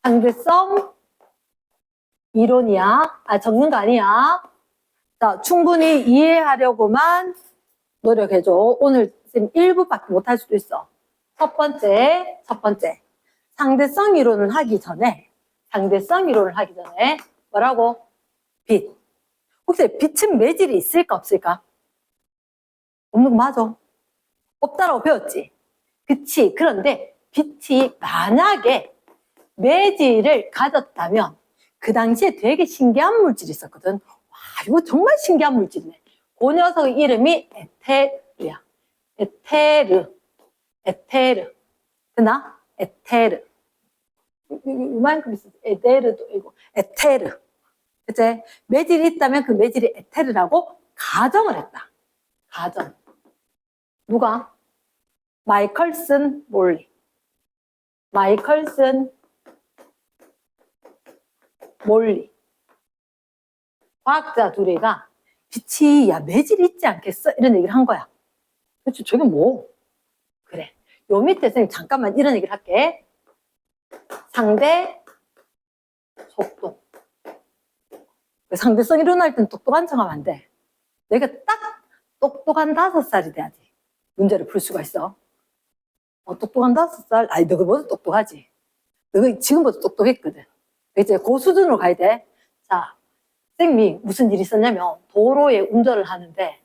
상대성 이론이야. 적는 거 아니야. 자, 충분히 이해하려고만 노력해줘. 오늘 지금 1부밖에 못할 수도 있어. 첫 번째. 상대성 이론을 하기 전에 뭐라고? 빛. 혹시 빛은 매질이 있을까 없을까? 없는 거 맞아. 없다라고 배웠지. 그치. 그런데 빛이 만약에 매질을 가졌다면 그 당시에 되게 신기한 물질이 있었거든. 와, 이거 정말 신기한 물질이네. 그 녀석의 이름이 에테르야. 에테르. 되나? 에테르. 이만큼 있어. 에테르도 이거. 에테르. 그치? 매질이 있다면 그 매질이 에테르라고 가정을 했다. 가정. 누가? 마이컬슨 몰리. 과학자 둘이가 빛이 야 매질이 있지 않겠어? 이런 얘기를 한 거야. 그치? 저게 뭐? 그래. 요 밑에 선생님 잠깐만 이런 얘기를 할게. 상대 속도. 상대성 일어날 땐 똑똑한 척하면 안 돼. 내가 딱 똑똑한 5살이 돼야지 문제를 풀 수가 있어. 똑똑한 5살? 아니 너희보다 똑똑하지. 너희 지금보다 똑똑했거든. 이제 그 수준으로 가야 돼. 자, 선생님이 무슨 일이 있었냐면 도로에 운전을 하는데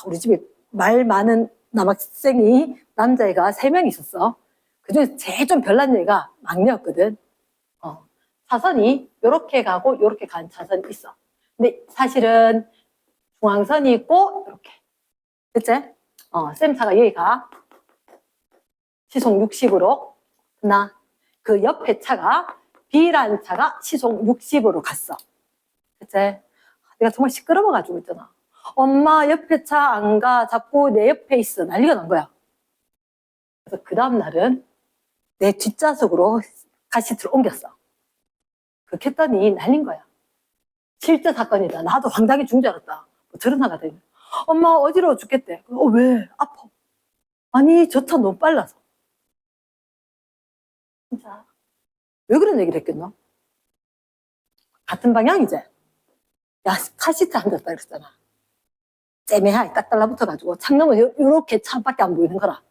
우리 집에 말 많은 남학생이 남자애가 3명 있었어. 그중에서 제일 좀 별난 애가 막내였거든. 차선이 요렇게 가고 요렇게 가는 차선이 있어. 근데 사실은 중앙선이 있고 요렇게. 그치? 쌤 차가 여기 가. 시속 60으로. 나 그 옆에 차가 B라는 차가 시속 60으로 갔어. 그치? 내가 정말 시끄러워가지고 있잖아. 엄마 옆에 차 안 가. 자꾸 내 옆에 있어. 난리가 난 거야. 그래서 그 다음 날은 내 뒷좌석으로 카시트를 옮겼어. 그렇게 했더니 날린 거야. 실제 사건이다. 나도 황당히 죽은 줄 알았다. 뭐 저런 사가 되네. 엄마 어지러워 죽겠대. 왜? 아파. 아니 저 차 너무 빨라서. 진짜 왜 그런 얘기를 했겠노? 같은 방향이지. 야 카시트 앉았다 그랬잖아. 째매하게 딱 달라붙어가지고 창문은 이렇게 차밖에 안 보이는 거라.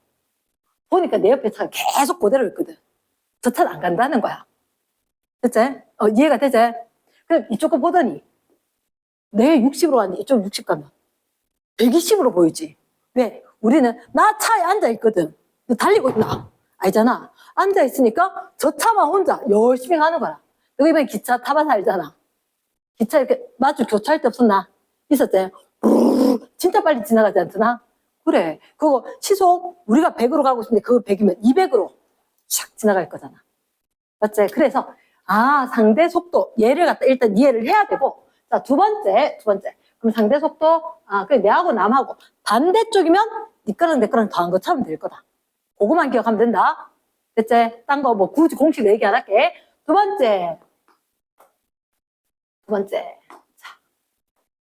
보니까 내 옆에 차가 계속 그대로 있거든. 저 차는 안 간다는 거야. 됐지? 이해가 되지? 그럼 이쪽 거 보더니 내 60으로 갔는데 이쪽 60 가면 120으로 보이지. 왜? 우리는 나 차에 앉아있거든. 달리고 있나? 알잖아. 앉아있으니까 저 차만 혼자 열심히 가는 거야. 여기 보면 기차 타봐서 알잖아. 기차 이렇게 마주 교차할 때 없었나? 있었지? 진짜 빨리 지나가지 않잖아? 그래. 그거 시속 우리가 100으로 가고 있는데 그거 100이면 200으로 샥 지나갈 거잖아. 맞지? 그래서 상대 속도 얘를 갖다 일단 이해를 해야 되고 자, 두 번째. 그럼 상대 속도 그래 내하고 남하고 반대쪽이면 니 거랑 내 거랑 더한 거 차면 될 거다. 그거만 기억하면 된다. 됐지? 딴 거 뭐 굳이 공식 얘기 안 할게. 두 번째. 자,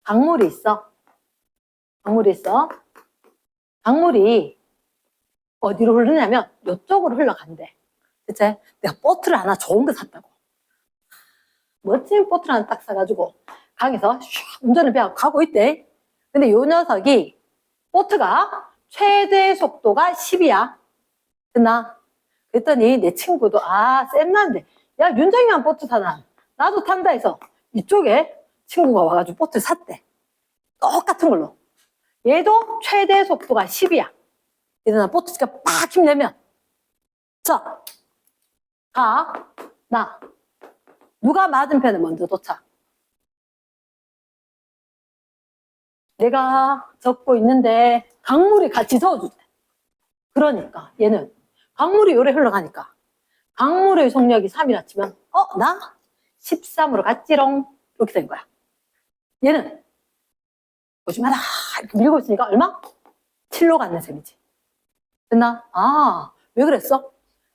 강물이 있어. 강물이 어디로 흐르냐면 이쪽으로 흘러간대. 그치? 내가 보트를 하나 좋은 거 샀다고. 멋진 보트를 하나 딱 사가지고 강에서 운전을 배워 가고 있대. 근데 요 녀석이 보트가 최대 속도가 10이야. 됐나? 그랬더니 내 친구도 쌤난데 야 윤정이만 보트 타나? 나도 탄다 해서 이쪽에 친구가 와가지고 보트를 샀대. 똑같은 걸로. 얘도 최대 속도가 10이야. 이러나 보트가 팍 힘내면 자, 나 누가 맞은편에 먼저 도착? 내가 적고 있는데 강물이 같이 저어주대. 그러니까 얘는 강물이 요래 흘러가니까 강물의 속력이 3이라 치면 나 13으로 갔지롱 이렇게 된 거야. 얘는 보지 마라 이렇게 밀고 있으니까 얼마? 7로 갔는 셈이지. 됐나? 왜 그랬어?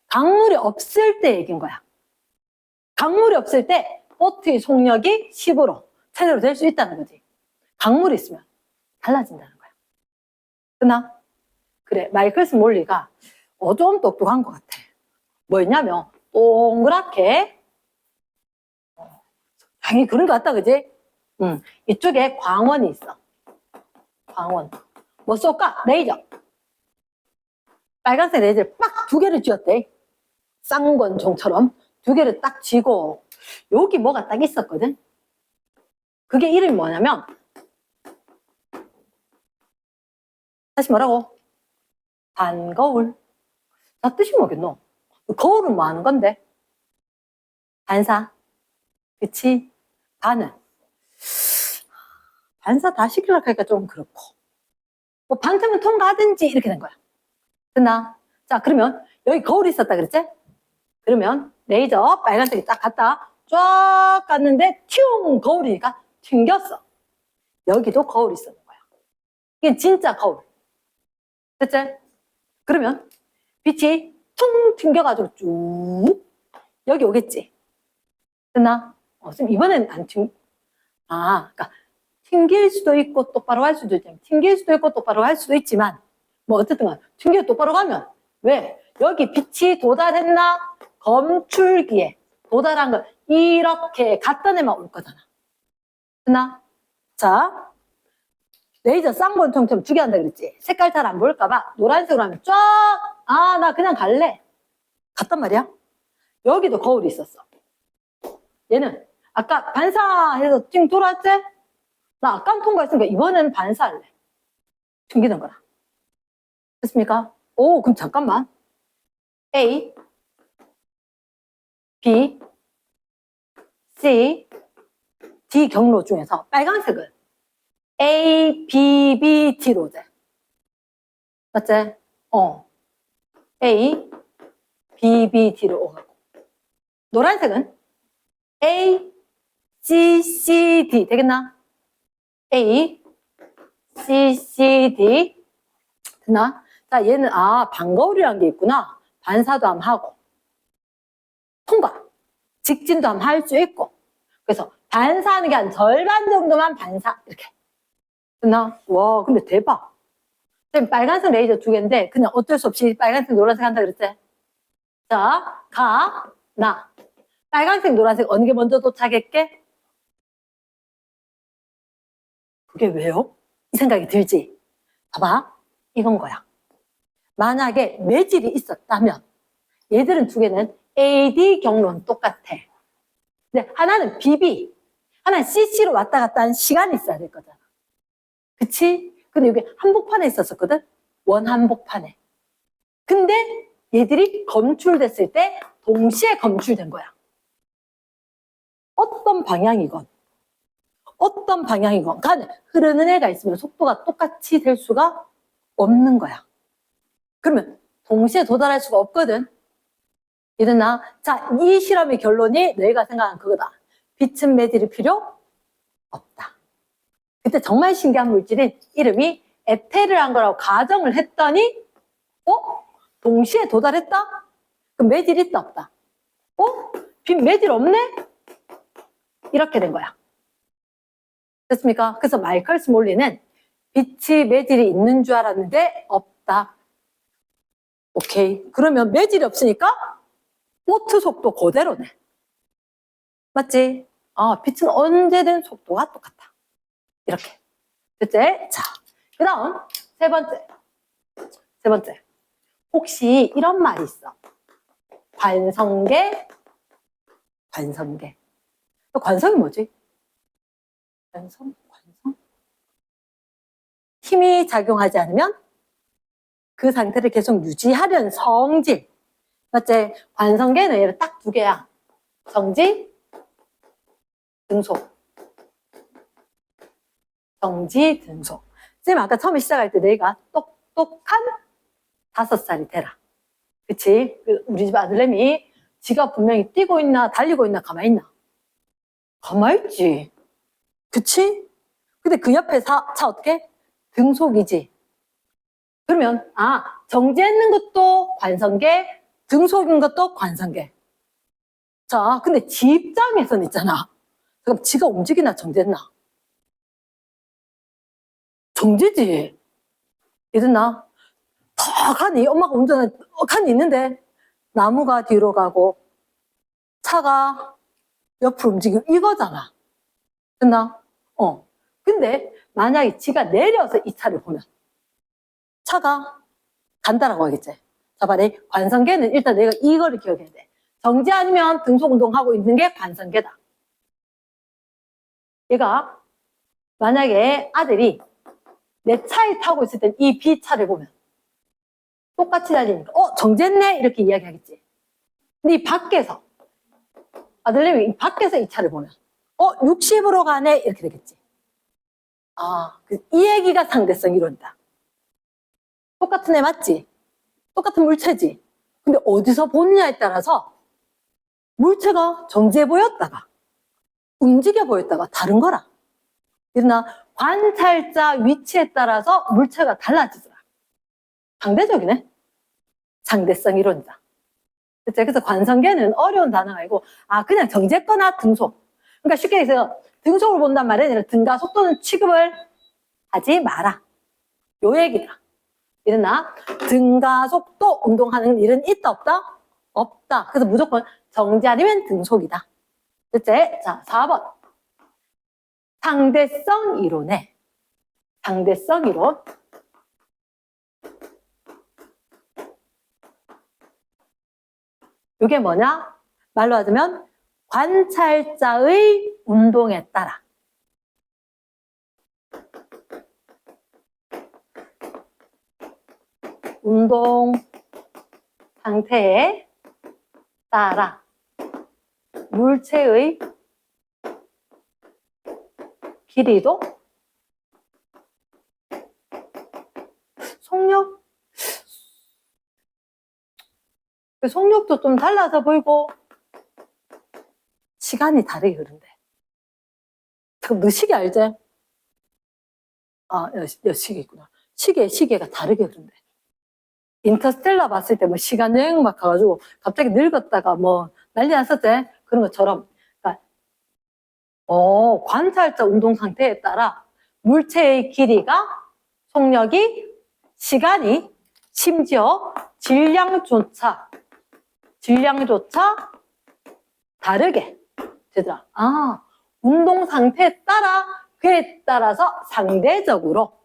강물이 없을 때 얘기인 거야. 강물이 없을 때 보트의 속력이 10으로 최대로 될 수 있다는 거지. 강물이 있으면 달라진다는 거야. 됐나? 그래, 마이클슨 몰리가 좀 똑똑한 것 같아. 뭐였냐면 동그랗게 당연히 그런 것 같다, 그지? 이쪽에 광원이 있어. 광원. 뭐 쏠까? 레이저. 빨간색 레이저를 빡 2개를 쥐었대. 쌍권총처럼 2개를 딱 쥐고, 여기 뭐가 딱 있었거든? 그게 이름이 뭐냐면, 다시 뭐라고? 반거울. 나 뜻이 뭐겠노? 거울은 뭐 하는 건데? 반사. 그치? 반은. 반사 다 시키려고 하니까 좀 그렇고. 뭐 반틈은 통과하든지 이렇게 된 거야. 됐나? 자, 그러면 여기 거울이 있었다 그랬지? 그러면 레이저 빨간색이 딱 갔다 쫙 갔는데 튀웅 거울이니까 튕겼어. 여기도 거울이 있었는 거야. 이게 진짜 거울. 됐지? 그러면 빛이 퉁 튕겨가지고 쭉 여기 오겠지. 됐나? 지금 이번엔 안 그러니까 튕길 수도 있고 똑바로 갈 수도 있지만, 튕길 수도 있고 똑바로 갈 수도 있지만, 뭐 어쨌든 튕겨 똑바로 가면 왜? 여기 빛이 도달했나? 검출기에 도달한 걸 이렇게 갖다 내면 올 거잖아. 됐나? 자, 레이저 쌍권총처럼 2개 한다 그랬지? 색깔 잘 안 보일까봐 노란색으로 하면 쫙, 나 그냥 갈래. 갔단 말이야. 여기도 거울이 있었어. 얘는 아까 반사해서 찡 돌았지? 나 아까 통과했으니까 이번엔 반사할래. 튕기는 거라. 됐습니까? 오, 그럼 잠깐만. A, B, C, D 경로 중에서 빨간색은 A, B, B, D로 돼. 맞지? A, B, B, D로 오가고. 노란색은 A, C, C, D 되겠나? A, C, C, D 됐나? 자, 얘는 반거울이라는 게 있구나. 반사도 한번 하고 통과, 직진도 한번 할 수 있고. 그래서 반사하는 게 한 절반 정도만 반사 이렇게 됐나? 와, 근데 대박. 지금 빨간색 레이저 2개인데 그냥 어쩔 수 없이 빨간색 노란색 한다 그랬지? 자, 나 빨간색 노란색 어느 게 먼저 도착했게? 그게 왜요? 이 생각이 들지? 봐봐, 이건 거야. 만약에 매질이 있었다면 얘들은 2개는 AD 경로는 똑같아. 근데 하나는 BB, 하나는 CC로 왔다 갔다 하는 시간이 있어야 될 거잖아. 그치? 근데 여기 한복판에 있었거든? 원한복판에. 근데 얘들이 검출됐을 때 동시에 검출된 거야. 어떤 방향이건 간에 흐르는 애가 있으면 속도가 똑같이 될 수가 없는 거야. 그러면 동시에 도달할 수가 없거든. 이랬나? 자, 이 실험의 결론이 너희가 생각한 그거다. 빛은 매질이 필요 없다. 그때 정말 신기한 물질인 이름이 에테르한 거라고 가정을 했더니 동시에 도달했다? 그럼 매질 있다 없다? 빛 매질 없네? 이렇게 된 거야. 됐습니까? 그래서 마이클스 몰리는 빛이 매질이 있는 줄 알았는데 없다. 오케이. 그러면 매질이 없으니까 포트 속도 그대로네. 맞지? 빛은 언제든 속도가 똑같다. 이렇게. 됐지? 자, 그 다음 세 번째. 혹시 이런 말이 있어. 관성계. 관성이 뭐지? 관성? 힘이 작용하지 않으면 그 상태를 계속 유지하려는 성질. 맞지? 관성계는 얘를 딱 2개야. 정지, 등속. 정지, 등속. 쌤 아까 처음에 시작할 때 내가 똑똑한 5살이 되라. 그치? 우리 집 아들내미 지가 분명히 뛰고 있나 달리고 있나 가만히 있나? 가만히 있지. 그치? 근데 그 옆에 차 어떻게? 등속이지. 그러면 정지했는 것도 관성계, 등속인 것도 관성계. 자, 근데 지 입장에서는 있잖아. 그럼 지가 움직이나 정지했나? 정지지. 이랬나? 더 칸이 엄마가 운전한 칸이 있는데 나무가 뒤로 가고 차가 옆으로 움직이고 이거잖아. 됐나? 근데 만약에 지가 내려서 이 차를 보면 차가 간다라고 하겠지. 자, 봐라. 관성계는 일단 내가 이거를 기억해야 돼. 정지 아니면 등속운동하고 있는 게 관성계다. 얘가 만약에 아들이 내 차에 타고 있을 땐 이 B차를 보면 똑같이 달리니까 정지했네 이렇게 이야기하겠지. 근데 이 밖에서 아들내미 이 밖에서 이 차를 보면 60으로 가네 이렇게 되겠지. 이 얘기가 상대성 이론이다. 똑같은 애 맞지? 똑같은 물체지. 근데 어디서 보느냐에 따라서 물체가 정지해 보였다가 움직여 보였다가 다른 거라. 그러나 관찰자 위치에 따라서 물체가 달라지더라. 상대적이네. 상대성 이론이다. 그래서 관성계는 어려운 단어가 아니고 그냥 정지했거나 등속. 그러니까 쉽게 해서 등속을 본단 말이 아니라 등가 속도는 취급을 하지 마라. 요 얘기다. 이러나 등가 속도 운동하는 일은 있다 없다? 없다. 그래서 무조건 정지 아니면 등속이다. 됐지? 자, 4번. 상대성 이론에 상대성 이론. 이게 뭐냐? 말로 하자면 관찰자의 운동에 따라 운동 상태에 따라 물체의 길이도 속력도 좀 달라서 보이고 시간이 다르게 흐른대. 그럼 너 시계 알지? 시계 있구나. 시계가 다르게 흐른대. 인터스텔라 봤을 때 뭐 시간 여행 막 가가지고 갑자기 늙었다가 뭐 난리 났었지? 그런 것처럼. 그러니까 관찰자 운동 상태에 따라 물체의 길이가, 속력이, 시간이, 심지어 질량조차 다르게 되더라. 운동 상태에 따라 그에 따라서 상대적으로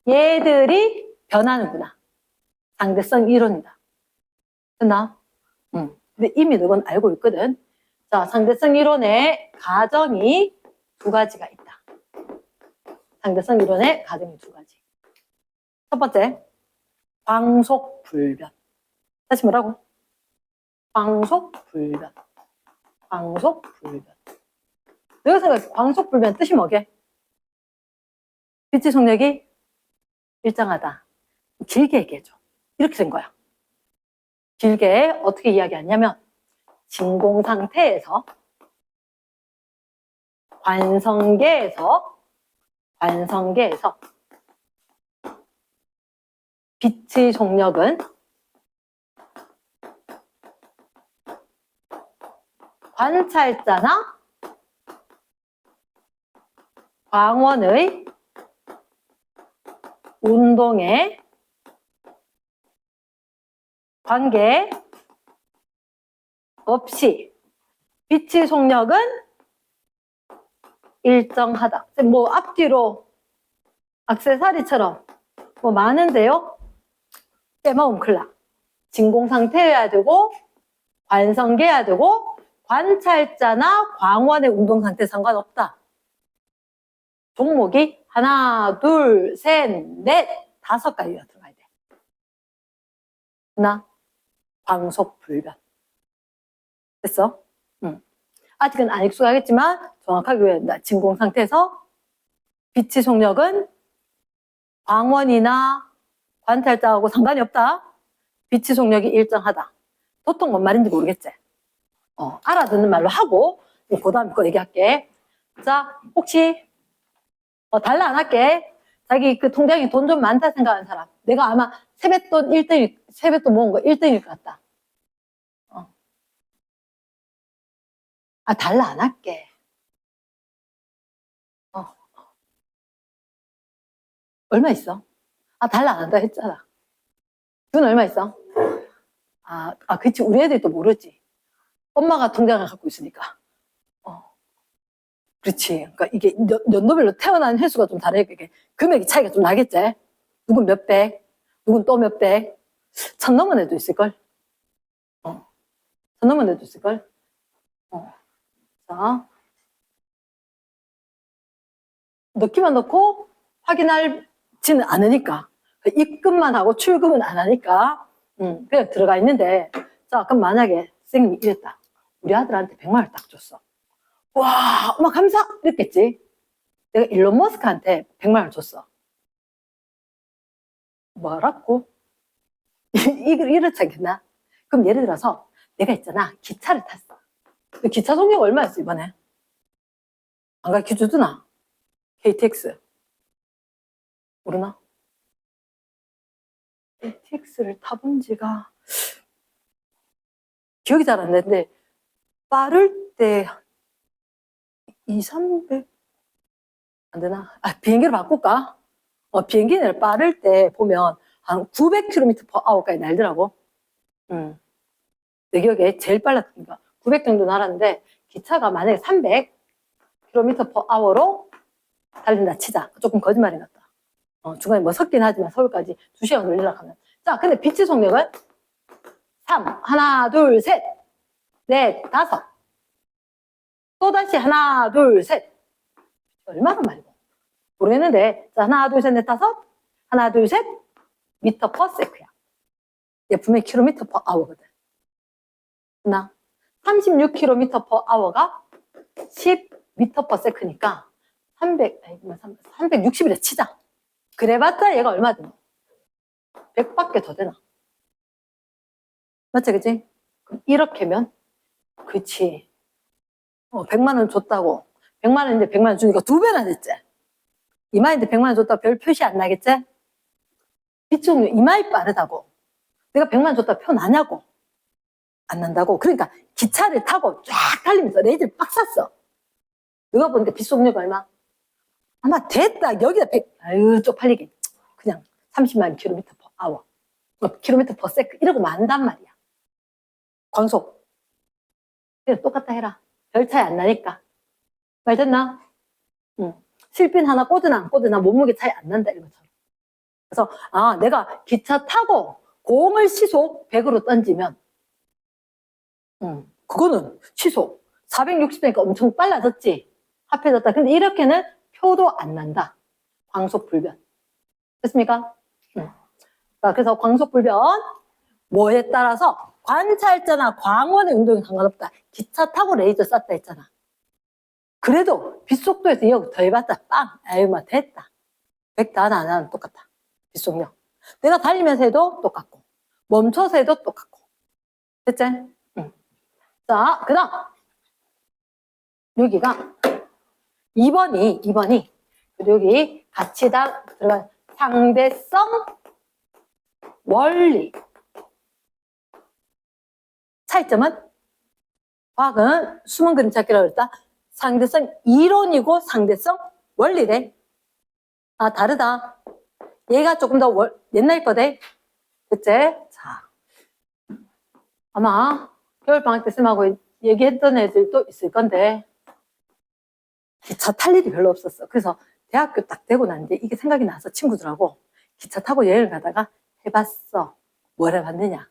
얘들이 변하는구나. 상대성 이론이다. 됐나? 근데 이미 너건 알고 있거든. 자, 상대성 이론의 가정이 두 가지가 있다. 상대성 이론의 가정이 두 가지. 첫 번째, 광속불변. 다시 뭐라고? 광속불변. 내가 생각해 광속불변 뜻이 뭐게? 빛의 속력이 일정하다. 길게 얘기해줘. 이렇게 된 거야. 길게 어떻게 이야기하냐면 진공 상태에서 관성계에서 빛의 속력은 관찰자나 광원의 운동에 관계 없이 빛의 속력은 일정하다. 뭐 앞뒤로 액세서리처럼 뭐 많은데요. 빼먹으면 큰일 나. 진공 상태여야 되고 관성계여야 되고 관찰자나 광원의 운동 상태 상관없다. 종목이 하나, 둘, 셋, 넷, 5가지가 들어가야 돼. 나 광속불변. 됐어? 아직은 안 익숙하겠지만 정확하게 외운다. 진공 상태에서 빛의 속력은 광원이나 관찰자하고 상관이 없다. 빛의 속력이 일정하다. 보통 뭔 말인지 모르겠지? 알아듣는 말로 하고 그 다음에 거 얘기할게. 자, 혹시 달라 안 할게. 자기 그 통장에 돈 좀 많다 생각하는 사람. 내가 아마 세뱃돈 모은 거 1등일 것 같다. 달라 안 할게. 얼마 있어? 달라 안 한다 했잖아. 돈 얼마 있어? 그치. 우리 애들이 또 모르지. 엄마가 통장을 갖고 있으니까. 그렇지. 그러니까 이게 연도별로 태어난 횟수가 좀 다르니까 이게 금액이 차이가 좀 나겠지. 누군 몇백, 누군 또 몇백. 1000 넘은 애도 있을걸. 1000 넘은 애도 있을걸. 자, 넣기만 넣고 확인하지는 않으니까. 입금만 하고 출금은 안 하니까. 그냥 들어가 있는데. 자, 그럼 만약에 선생님이 이랬다. 우리 아들한테 100만 원을 딱 줬어. 와, 엄마 감사! 이랬겠지. 내가 일론 머스크한테 100만 원을 줬어. 뭐라고? 이렇지 않겠나? 그럼 예를 들어서 내가 있잖아. 기차를 탔어. 기차 속료가 얼마였어, 이번에? 안 가르쳐 주나? KTX. 모르나? KTX를 타본 지가 기억이 잘 안 나는데 빠를 때 2, 300 안 되나? 아, 비행기를 바꿀까? 비행기를 빠를 때 보면 한 900km/h까지 날더라고. 내 기억에 제일 빨랐으니까 900 정도 날았는데 기차가 만약에 300km/h로 달린다 치자. 조금 거짓말이 같다. 중간에 뭐 섞긴 하지만 서울까지 2시간 걸리려고 하면. 자, 근데 빛의 속력은 3, 하나, 둘, 셋, 넷, 다섯. 또다시 하나, 둘, 셋. 얼마나 말고. 모르겠는데, 자, 하나, 둘, 셋, 넷, 다섯. 하나, 둘, 셋. 미터 퍼 세크야. 얘 분명히 킬로미터 퍼 아워거든. 나 36km/h가 10m per sec니까 360이래 치자. 그래봤자 얘가 얼마 되나? 100밖에 더 되나? 맞지, 그치? 이렇게면, 그치. 100만 원 줬다고. 100만 원인데 100만 원 주니까 2배나 됐지? 이마인데 100만 원 줬다고 별 표시 안 나겠지? 이쪽 이마이 빠르다고. 내가 100만 원 줬다고 표 나냐고. 안 난다고. 그러니까 기차를 타고 쫙 달리면서 레이드를 빡 쐈어. 누가 보니까 빗속료가 얼마? 아마 됐다. 여기다 100. 아유, 쪽팔리게. 그냥 30만 킬로미터 퍼 아워. 킬로미터 퍼 세크. 이러고 만단 말이야. 광속. 그냥 똑같다 해라. 별 차이 안 나니까. 말 됐나? 응. 실핀 하나 꽂으나 안 꽂으나 몸무게 차이 안 난다. 이것처럼. 그래서, 내가 기차 타고 공을 시속 100으로 던지면 그거는 취소. 460대니까 엄청 빨라졌지. 합해졌다. 근데 이렇게는 표도 안 난다. 광속불변. 됐습니까? 자, 그래서 광속불변. 뭐에 따라서 관찰자나 광원의 운동이 상관없다. 기차 타고 레이저 쐈다 했잖아. 그래도 빛속도에서 이거 더해봤다. 빵. 아유, 막 됐다. 100 다 안 하면 똑같다. 빛속력. 내가 달리면서 해도 똑같고, 멈춰서 해도 똑같고. 됐지? 자, 그 다음. 여기가 2번이 여기 같이 다 들어간 상대성 원리. 차이점은 과학은 숨은 그림 찾기라고 했다. 상대성 이론이고 상대성 원리래. 다르다. 얘가 조금 더 옛날 거대. 그치? 자, 아마 겨울방학 때 쌤하고 얘기했던 애들도 있을 건데 기차 탈 일이 별로 없었어. 그래서 대학교 딱 되고 난 뒤에 이게 생각이 나서 친구들하고 기차 타고 여행을 가다가 해봤어. 뭘 해봤느냐?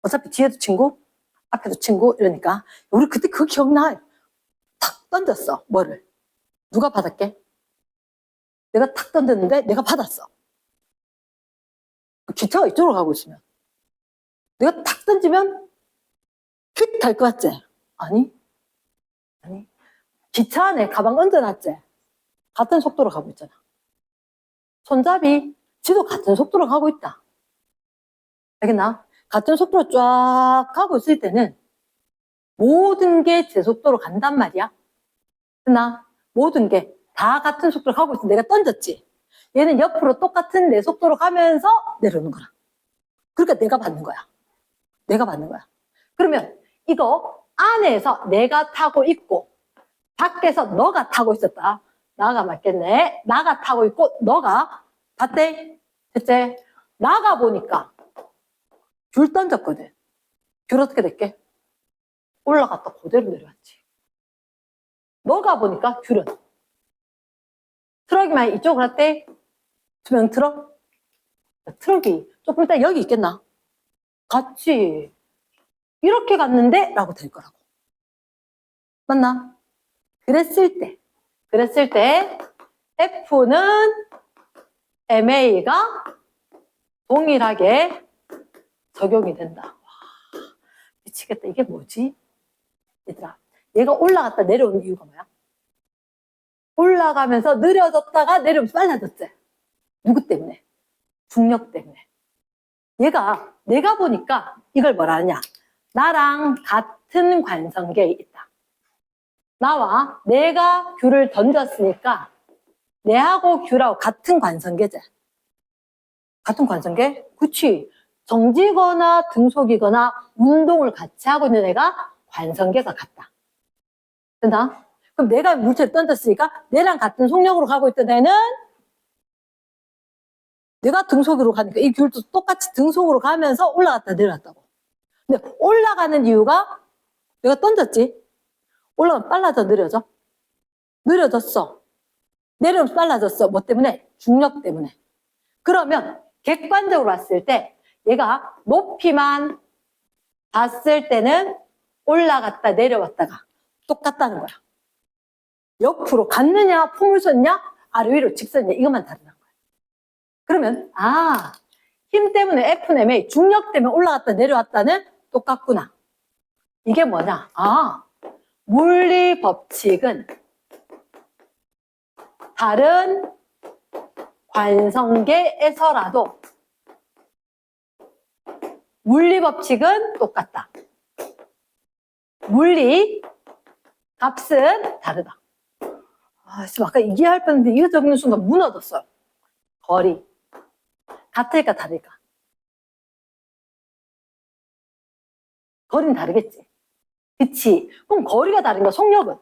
어차피 뒤에도 친구, 앞에도 친구 이러니까 우리 그때 그 기억나. 탁 던졌어. 뭐를? 누가 받았게? 내가 탁 던졌는데 내가 받았어. 기차가 이쪽으로 가고 있으면 내가 탁 던지면 휙 달 것 같지? 아니. 기차 안에 가방 얹어놨지? 같은 속도로 가고 있잖아. 손잡이, 지도 같은 속도로 가고 있다. 알겠나? 같은 속도로 쫙 가고 있을 때는 모든 게 제 속도로 간단 말이야. 됐나? 모든 게 다 같은 속도로 가고 있어. 내가 던졌지? 얘는 옆으로 똑같은 내 속도로 가면서 내려오는 거야. 그러니까 내가 받는 거야. 그러면 이거 안에서 내가 타고 있고 밖에서 너가 타고 있었다. 나가 맞겠네. 나가 타고 있고 너가 봤대? 됐지? 나가 보니까 귤 던졌거든. 귤 어떻게 됐게? 올라갔다 그대로 내려왔지. 너가 보니까 귤은 트럭이만 이쪽으로 갔대. 투명 트럭. 트럭이 조금 이따 여기 있겠나? 갔지. 이렇게 갔는데 라고 될 거라고. 맞나? 그랬을 때 F는 MA가 동일하게 적용이 된다. 와, 미치겠다. 이게 뭐지? 얘들아, 얘가 올라갔다 내려오는 이유가 뭐야? 올라가면서 느려졌다가 내려오면서 빨라졌지? 누구 때문에? 중력 때문에. 얘가 내가 보니까 이걸 뭐라 하냐? 나랑 같은 관성계에 있다. 나와 내가 귤을 던졌으니까 내하고 귤하고 같은 관성계제. 같은 관성계? 그치. 정지거나 등속이거나 운동을 같이 하고 있는 애가 관성계가 같다. 된다? 그럼 내가 물체를 던졌으니까 내랑 같은 속력으로 가고 있던 애는 내가 등속으로 가니까 이 귤도 똑같이 등속으로 가면서 올라갔다 내려왔다고. 근데 올라가는 이유가 내가 던졌지. 올라가면 빨라져 느려져? 느려졌어. 내려오면 빨라졌어. 뭐 때문에? 중력 때문에. 그러면 객관적으로 봤을 때 얘가 높이만 봤을 때는 올라갔다 내려왔다가 똑같다는 거야. 옆으로 갔느냐 포물선이냐 아래 위로 직선이냐 이것만 다르다는 거야. 그러면 힘 때문에 F는 MA 중력 때문에 올라갔다 내려왔다는 똑같구나. 이게 뭐냐? 물리 법칙은 다른 관성계에서라도 물리 법칙은 똑같다. 물리 값은 다르다. 지금 아까 얘기할 뻔했는데 이거 적는 순간 무너졌어요. 거리. 같을까 다를까? 거리는 다르겠지. 그치? 그럼 거리가 다른가? 속력은?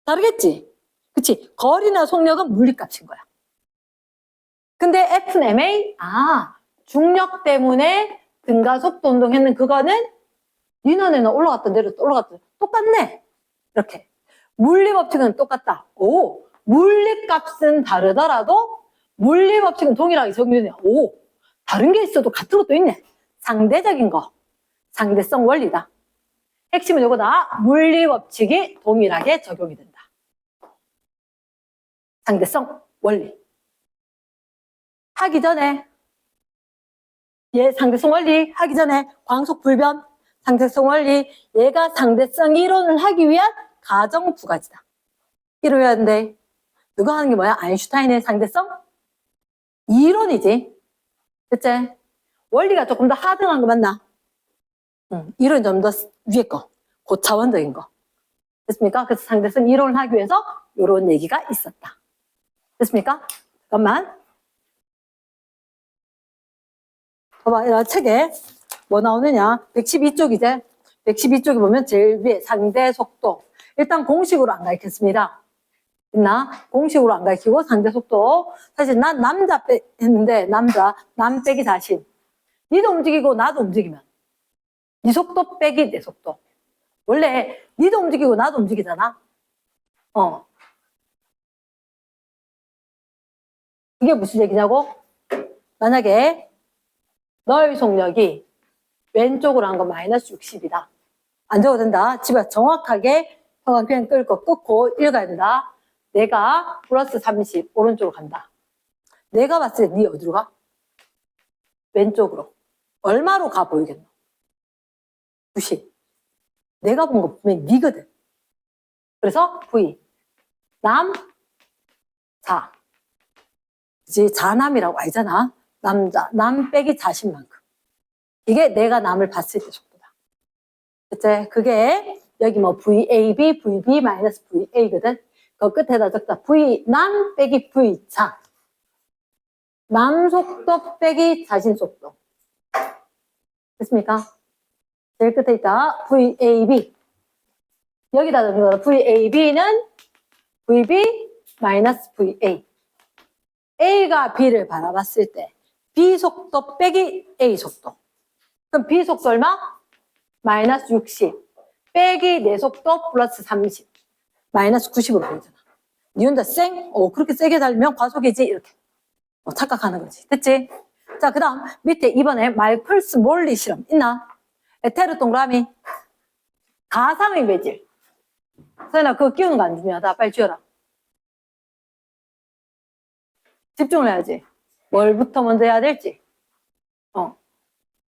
다르겠지? 그치? 거리나 속력은 물리값인 거야. 근데 F는 MA? 중력 때문에 등가속도 운동했는 그거는 니너네는 올라갔다 내렸다 올라갔다 똑같네. 이렇게. 물리 법칙은 똑같다. 물리값은 다르더라도 물리 법칙은 동일하게 적용되네. 다른 게 있어도 같은 것도 있네. 상대적인 거. 상대성 원리다. 핵심은 이거다. 물리 법칙이 동일하게 적용이 된다. 상대성 원리. 하기 전에 상대성 원리 하기 전에 광속 불변 상대성 원리 얘가 상대성 이론을 하기 위한 가정 두 가지다. 이루어야 하는데 누가 하는 게 뭐야? 아인슈타인의 상대성 이론이지. 그치? 원리가 조금 더 하등한 거 맞나? 이론이 좀 더 위에 거 고차원적인 거 됐습니까? 그래서 상대성 이론을 하기 위해서 이런 얘기가 있었다. 됐습니까? 잠깐만. 봐봐, 책에 뭐 나오느냐? 112쪽이제. 112쪽에 보면 제일 위에 상대 속도. 일단 공식으로 안 가르쳤습니다. 있나? 공식으로 안 가르치고 상대 속도. 사실 난 남자 했는데 남 빼기 자신. 니도 움직이고 나도 움직이면 니 속도 빼기 내 속도. 원래 니도 움직이고 나도 움직이잖아. 이게 무슨 얘기냐고? 만약에 너의 속력이 왼쪽으로 한 거 마이너스 60이다. 안 적어도 된다. 집에 정확하게 형아 그냥 끊고 읽어야 된다. 내가 플러스 30 오른쪽으로 간다. 내가 봤을 때 니 어디로 가? 왼쪽으로. 얼마로 가 보이겠노? 90. 내가 본 거 분명히 니거든. 그래서 V. 남, 자. 이제 자남이라고 알잖아. 남 빼기 자신만큼. 이게 내가 남을 봤을 때 속도다. 그치? 그게 여기 뭐 VAB, VB 마이너스 VA거든. 그 끝에다 적다. V 남 빼기 V 자. 남 속도 빼기 자신 속도. 됐습니까? 제일 끝에 있다. VAB. 여기다 적는 거다. VAB는 VB 마이너스 VA. A가 B를 바라봤을 때 B 속도 빼기 A 속도. 그럼 B 속도 얼마? 마이너스 60 빼기 내 속도 플러스 30. 마이너스 90으로 보이잖아. 니 혼자 그렇게 세게 달리면 과속이지 이렇게 착각하는 거지. 됐지? 자, 그 다음 밑에 이번에 마이클스 몰리 실험 있나? 에테르 동그라미 가상의 매질. 서연아 그거 끼우는 거 안 중요하다. 빨리 지어라. 집중을 해야지. 뭘부터 먼저 해야 될지.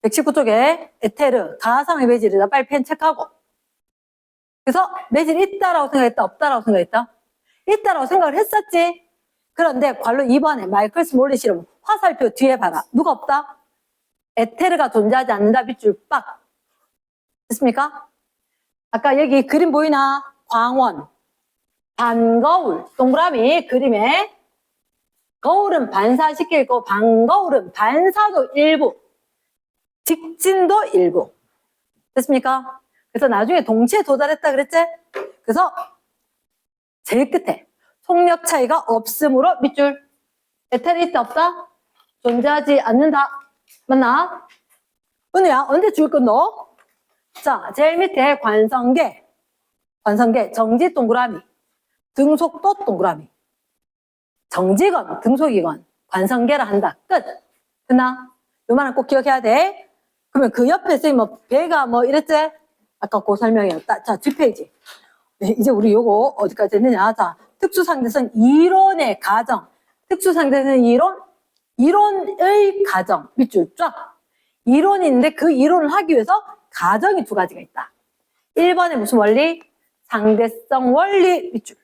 119쪽에 에테르 가상의 매질이다. 빨리 펜 체크하고. 그래서 매질이 있다라고 생각했다? 없다라고 생각했다? 있다라고 생각을 했었지. 그런데 관로 2번에 마이클스 몰리 실험 화살표 뒤에 봐라. 누가 없다? 에테르가 존재하지 않는다. 밑줄 빡. 됐습니까? 아까 여기 그림 보이나? 광원, 반거울, 동그라미 그림에 거울은 반사시키고 반거울은 반사도 일부, 직진도 일부. 됐습니까? 그래서 나중에 동치에 도달했다 그랬지? 그래서 제일 끝에 속력 차이가 없으므로 밑줄 에테르 있다 없다? 존재하지 않는다. 맞나? 은우야 언제 줄 건너? 자, 제일 밑에 관성계, 정지 동그라미, 등속도 동그라미. 정지건, 등속이건, 관성계라 한다. 끝. 됐나? 요만한 꼭 기억해야 돼. 그러면 그 옆에 선생님 뭐 배가 뭐 이랬지? 아까 그 설명이었다. 자, 뒷페이지. 이제 우리 요거 어디까지 했느냐? 자, 특수상대성 이론의 가정. 특수상대성 이론의 가정. 밑줄 쫙. 이론인데 그 이론을 하기 위해서 가정이 두 가지가 있다. 1번에 무슨 원리? 상대성 원리 밑줄.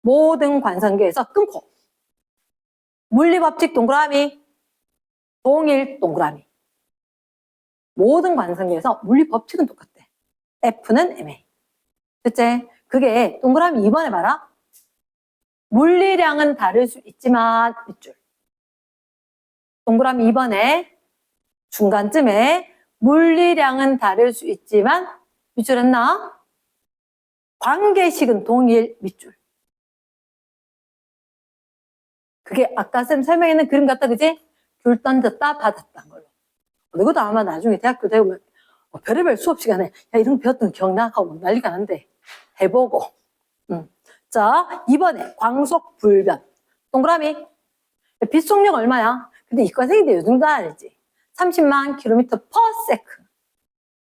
모든 관성계에서 끊고. 물리법칙 동그라미, 동일 동그라미. 모든 관성계에서 물리법칙은 똑같대. F는 MA. 됐지? 그게 동그라미 2번에 봐라. 물리량은 다를 수 있지만 밑줄. 동그라미 2번에 중간쯤에 물리량은 다를 수 있지만 밑줄 했나? 관계식은 동일 밑줄. 그게 아까 쌤 설명했는 그림 같다 그지? 귤 던졌다 받았다는 걸로. 이것도 아마 나중에 대학교 되면 별의별 수업 시간에 야 이런 거 배웠던 거 기억나? 하고 난리가 난대. 해보고. 자, 2번에 광속불변. 동그라미. 빛속력 얼마야? 근데 이과생인데 요즘 다 알지? 30만 킬로미터 퍼 세크.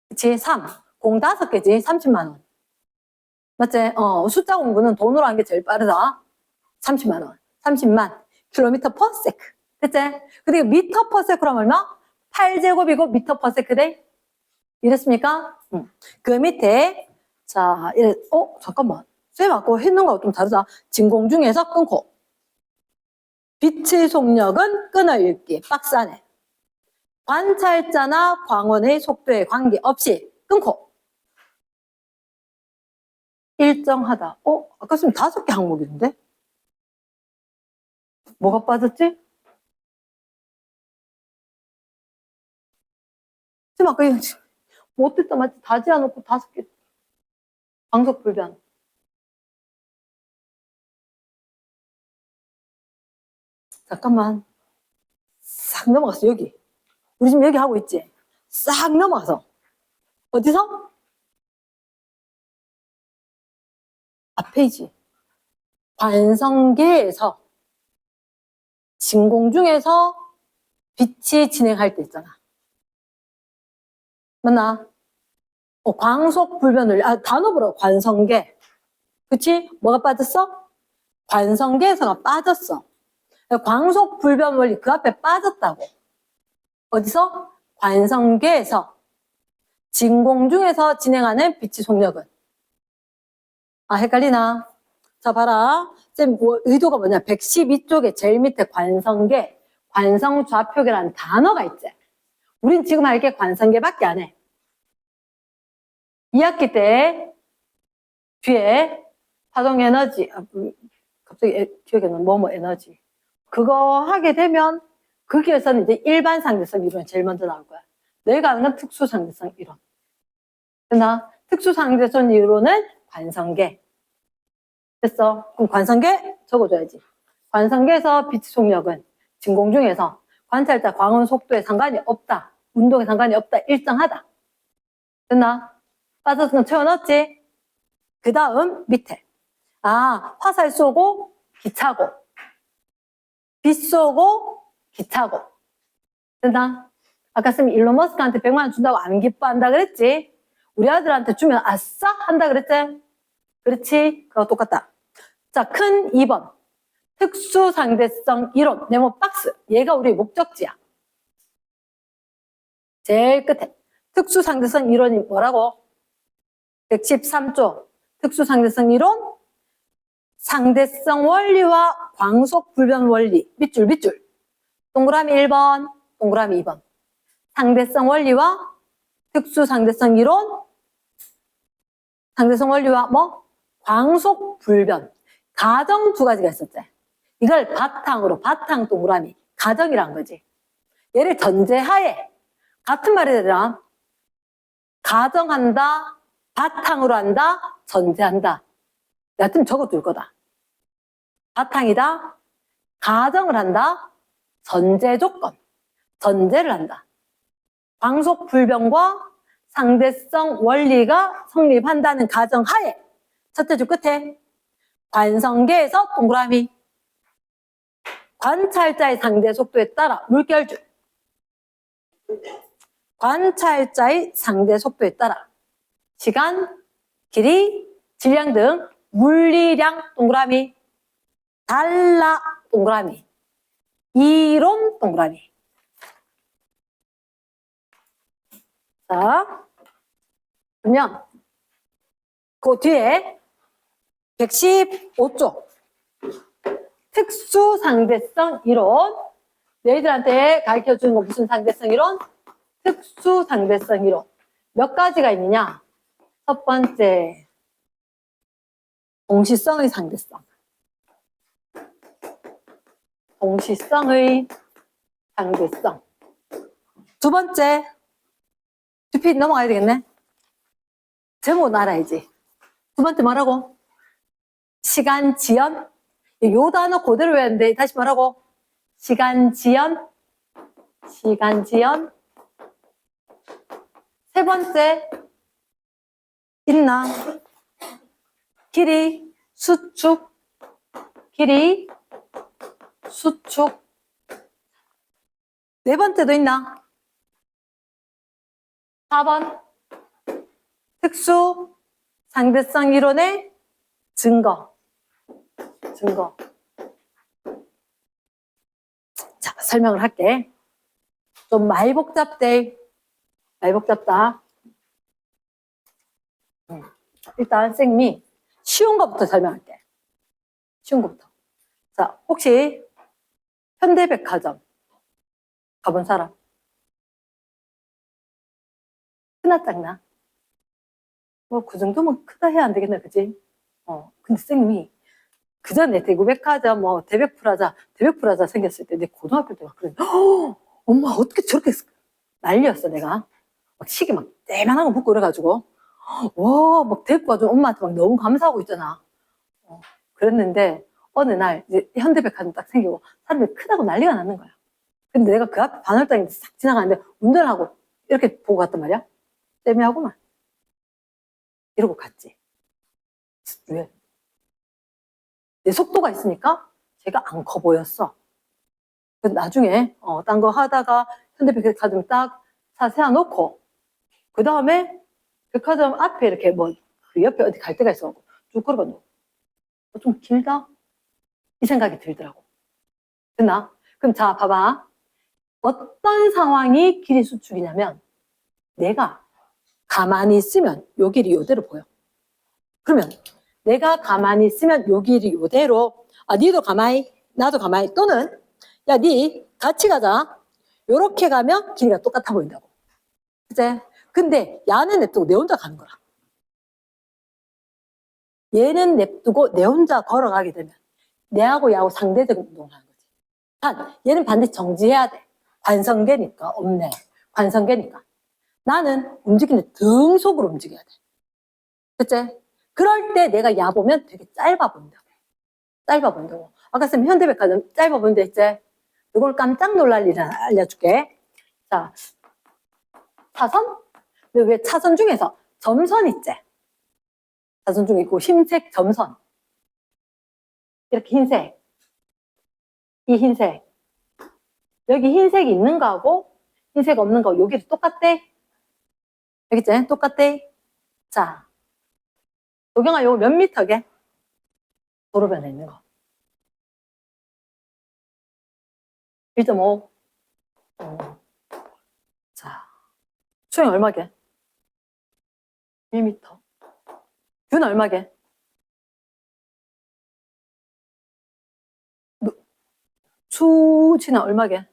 그치? 3. 공 5개지? 30만 원. 맞지? 숫자 공부는 돈으로 하는 게 제일 빠르다. 30만 원. 30만 킬로미터 퍼 세크. 됐지? 근데 미터 퍼 세크라면 얼마? 8제곱이고 미터 퍼 세크 돼? 이랬습니까? 그 밑에 자, 이래 잠깐만. 쌤 아까 했는 거하고 좀 다르다. 진공 중에서 끊고. 빛의 속력은 끊어읽기. 박스 안에. 관찰자나 광원의 속도에 관계없이 끊고. 일정하다. 아까 쌤 5개 항목인데? 뭐가 빠졌지? 쌤 아까 이거 못했다 맞지? 다 지어놓고 5개. 광속불변. 잠깐만. 싹 넘어갔어, 여기. 우리 지금 여기 하고 있지? 싹 넘어가서. 어디서? 앞페이지. 관성계에서, 진공 중에서 빛이 진행할 때 있잖아. 맞나? 광속불변을, 단어 보라. 관성계. 그치? 뭐가 빠졌어? 관성계에서가 빠졌어. 광속불변 원리 그 앞에 빠졌다고. 어디서? 관성계에서 진공 중에서 진행하는 빛의 속력은. 헷갈리나? 자, 봐라. 쌤, 의도가 뭐냐? 112쪽에 제일 밑에 관성계, 관성좌표계라는 단어가 있지. 우린 지금 할 게 관성계밖에 안 해. 2학기 때 뒤에 파동에너지, 갑자기 기억이 안 나. 뭐뭐 에너지. 그거 하게 되면 거기에서는 이제 일반 상대성 이론이 제일 먼저 나올 거야. 내가 하는 건 특수 상대성 이론. 그러나 특수 상대성 이론은 관성계. 됐어? 그럼 관성계 적어줘야지. 관성계에서 빛의 속력은 진공 중에서 관찰자 광원 속도에 상관이 없다. 운동에 상관이 없다. 일정하다. 됐나? 빠져서 채워넣었지? 그 다음 밑에. 화살 쏘고 기차고, 빛 쏘고 기차고. 된다? 아까 쌤이 일론 머스크한테 100만 원 준다고 안 기뻐한다 그랬지? 우리 아들한테 주면 아싸 한다 그랬지? 그렇지? 그거 똑같다. 자, 큰 2번. 특수상대성 이론, 네모 박스. 얘가 우리 목적지야. 제일 끝에. 특수상대성 이론이 뭐라고? 113조. 특수상대성 이론, 상대성 원리와 광속불변 원리. 밑줄. 동그라미 1번, 동그라미 2번. 상대성 원리와 특수상대성 이론, 상대성 원리와 뭐? 광속불변. 가정 두 가지가 있었지. 이걸 바탕으로, 바탕 동그라미, 가정이란 거지. 얘를 전제하에, 같은 말이 되잖아. 가정한다, 바탕으로 한다, 전제한다. 여하튼 적어둘 거다. 바탕이다, 가정을 한다, 전제 조건, 전제를 한다. 광속불변과 상대성 원리가 성립한다는 가정하에, 첫째 줄 끝에 관성계에서 동그라미, 관찰자의 상대 속도에 따라 물결줄, 관찰자의 상대 속도에 따라 시간, 길이, 질량 등 물리량 동그라미, 달라 동그라미, 이론 동그라미. 자, 그러면 그 뒤에 115조 특수상대성 이론. 너희들한테 가르쳐주는 거 무슨 상대성 이론? 특수상대성 이론. 몇 가지가 있느냐? 첫 번째, 동시성의 상대성. 동시성의 상대성. 두 번째, 두피 넘어가야 되겠네. 제목은 알아야지. 두 번째 뭐라고? 시간 지연. 요 단어 그대로 외웠는데 다시 뭐라고? 시간 지연. 시간 지연. 세 번째, 있나? 길이 수축. 길이 수축. 네 번째도 있나? 4번, 특수 상대성 이론의 증거. 증거. 자, 설명을 할게. 좀 많이 복잡돼. 많이 복잡다. 일단 쌤이 쉬운 것부터 설명할게. 쉬운 것부터. 자, 혹시 현대백화점 가본 사람? 크나 작나? 뭐 그 정도면 크다 해야 안 되겠네, 그지? 근데 쌤이 그 전에 대구백화점, 뭐 대백프라자 생겼을 때 내 고등학교 때 막 그래. 엄마 어떻게 저렇게 난리였어 내가. 막 시계 막 떼만한 거 붙고 그래가지고 와 막 데리고 와서 엄마한테 막 너무 감사하고 있잖아. 그랬는데 어느 날 이제 현대백화점 딱 생기고 사람들이 크다고 난리가 나는 거야. 근데 내가 그 앞에 반월당에 싹 지나가는데 운전하고 이렇게 보고 갔단 말이야. 쌤이하고만 이러고 갔지. 왜? 내 속도가 있으니까 제가 안 커 보였어. 그래서 나중에 딴 거 하다가 현대백화점 딱 세워놓고 그 다음에 백화점 앞에 이렇게 뭐 그 옆에 어디 갈 데가 있어갖고 쭉 걸어가지고 좀 길다? 이 생각이 들더라고. 됐나? 그럼 자 봐봐. 어떤 상황이 길이 수축이냐면 내가 가만히 있으면 요 길이 요대로 보여. 그러면 내가 가만히 있으면 요 길이 요대로 니도 가만히 나도 가만히 또는 야 니 같이 가자. 요렇게 가면 길이가 똑같아 보인다고. 그치? 근데 야는 냅두고 내 혼자 가는 거라. 얘는 냅두고 내 혼자 걸어가게 되면 내하고 야하고 상대적인 운동을 하는 거지. 단 얘는 반드시 정지해야 돼. 관성계니까 없네. 관성계니까. 나는 움직이는데 등속으로 움직여야 돼. 그치? 그럴 때 내가 야 보면 되게 짧아 보인다고. 짧아 보인다고. 아까 쌤 현대백화점 짧아 보인다 했지? 이걸 깜짝 놀랄 일을 알려줄게. 자, 차선? 근데 왜 차선 중에서 점선 있지? 사선 중에 있고 흰색 점선. 이렇게 흰색. 이 흰색. 여기 흰색이 있는 거하고 흰색 없는 거 여기 똑같대? 알겠지? 똑같대? 자, 도경아 요거 몇 미터게? 도로변에 있는 거. 1.5. 자, 수영 얼마게? 1미터. 균 얼마게? 수치는 얼마게?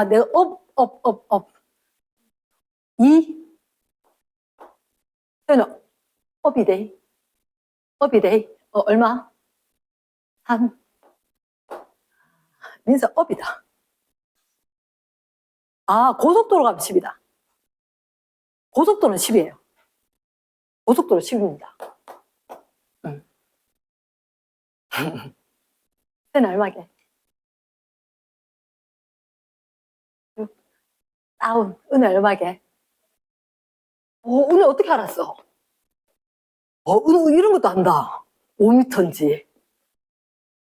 내가 업. 2? 수영아, 업이 돼. 얼마? 3. 민서 업이다. 고속도로 가면 10이다. 고속도로는 10이에요. 고속도로 10입니다. 쟤는 얼마게? 다운. 은혜 얼마게? 은혜 어떻게 알았어? 은혜 이런 것도 안다. 5m인지.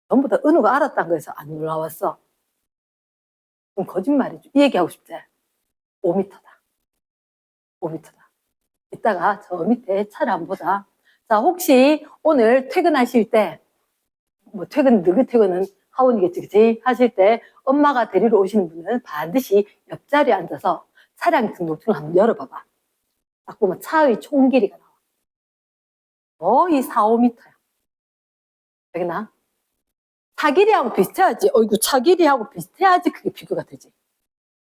전부 다 은우가 알았다는 거에서 안 올라왔어. 그럼 거짓말이죠. 이 얘기하고 싶지? 5m다. 5m다. 이따가 저 밑에 차를 한번 보자. 자, 혹시 오늘 퇴근하실 때, 누구 퇴근은 하원이겠지, 그치? 하실 때 엄마가 데리러 오시는 분은 반드시 옆자리에 앉아서 차량 등록증을 한번 열어봐봐. 딱 보면 차의 총 길이가 나와. 거의 4, 5m야. 되겠나? 차 길이하고 비슷해야지. 차 길이하고 비슷해야지 그게 비교가 되지.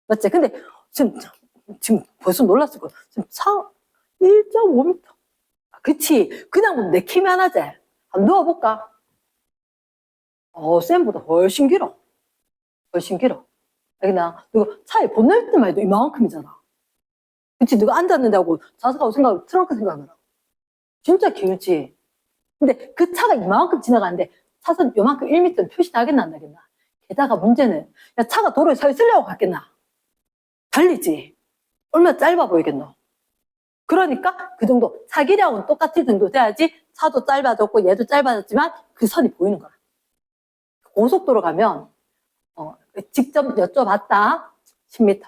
맞지? 근데 지금 벌써 놀랐을 거야. 지금 차 1.5m. 그치? 그냥 보면 내 키면 하나지. 한번 누워볼까? 쌤보다 훨씬 길어. 훨씬 길어. 알겠나? 이거 차에 본넷 때만 해도 이만큼이잖아. 그치? 누가 앉았는데 하고 좌석하고 생각하고 트렁크 생각하느라. 진짜 길지? 근데 그 차가 이만큼 지나가는데 차선 요만큼 1m는 표시 나겠나 안 나겠나? 게다가 문제는 야 차가 도로에 서 있으려고 갔겠나? 달리지? 얼마나 짧아 보이겠노? 그러니까 그 정도 차 길이하고는 똑같을 정도 돼야지 차도 짧아졌고 얘도 짧아졌지만 그 선이 보이는 거야. 고속도로 가면 직접 여쭤봤다. 10m.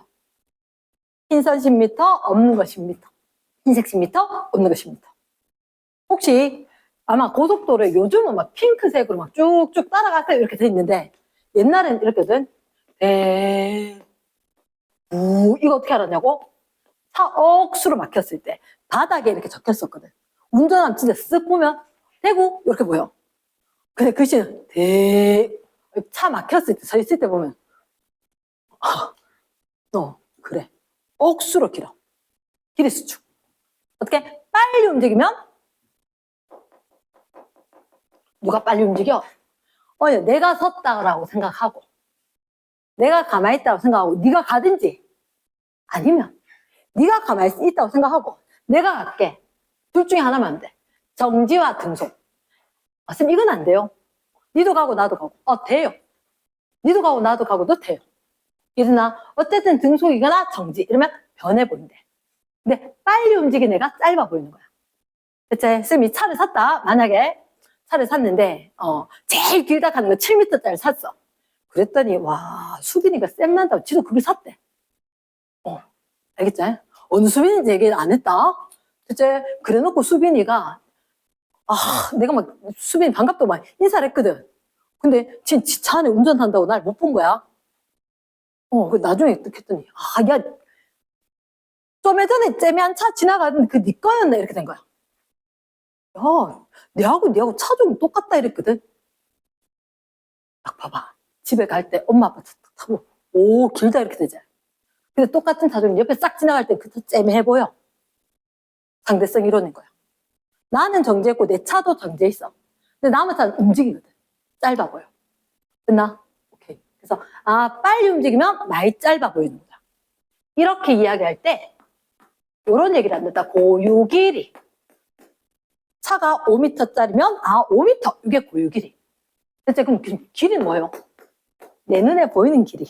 흰선 10m, 없는 거 10m. 흰색 10m, 없는 거 10m. 혹시 아마 고속도로에 요즘은 막 핑크색으로 막 쭉쭉 따라가세요 이렇게 돼 있는데 옛날엔 이렇게든 이거 어떻게 알았냐고? 차 억수로 막혔을 때 바닥에 이렇게 적혔었거든. 운전하면 진짜 쓱 보면 대구 이렇게 보여. 근데 글씨는 차 막혔을 때 서 있을 때 보면 그래 억수로 길어. 길이 수축. 어떻게 빨리 움직이면 누가 빨리 움직여? 내가 섰다라고 생각하고 내가 가만히 있다고 생각하고 네가 가든지 아니면 네가 가만히 있다고 생각하고 내가 갈게. 둘 중에 하나만 돼. 정지와 등속. 쌤 이건 안 돼요. 니도 가고 나도 가고. 돼요. 니도 가고 나도 가고도 돼요. 이러나 어쨌든 등속이거나 정지 이러면 변해 보인대. 근데 빨리 움직인 애가 짧아 보이는 거야. 대체 쌤이 차를 샀다. 만약에 차를 샀는데 제일 길다 가는 거 7m짜리 샀어. 그랬더니 와 수빈이가 쌤난다고 지도 그걸 샀대. 알겠지? 어느 수빈인지 얘기 안 했다. 대체 그래놓고 수빈이가 내가 막 수빈이 반갑다고 막 인사를 했거든. 근데 지 차 안에 운전한다고 날 못 본 거야. 나중에 듣겠더니 야 좀 예전에 째미한 차 지나가던 그 네 거였네 이렇게 된 거야. 야 니하고 차 좀 똑같다 이랬거든. 딱 봐봐. 집에 갈 때 엄마 아빠 차 타고 길다 이렇게 되지. 근데 똑같은 차종이 옆에 싹 지나갈 때 그 차 째매해 보여. 상대성 이론인 거야. 나는 정지했고 내 차도 정지했어. 근데 남의 차는 움직이거든. 짧아 보여. 됐나? 오케이. 그래서 빨리 움직이면 많이 짧아 보이는 거야. 이렇게 이야기할 때 이런 얘기를 한다. 고유 길이. 차가 5m짜리면 5m. 이게 고유 길이. 대체 그럼 길이는 뭐예요? 내 눈에 보이는 길이.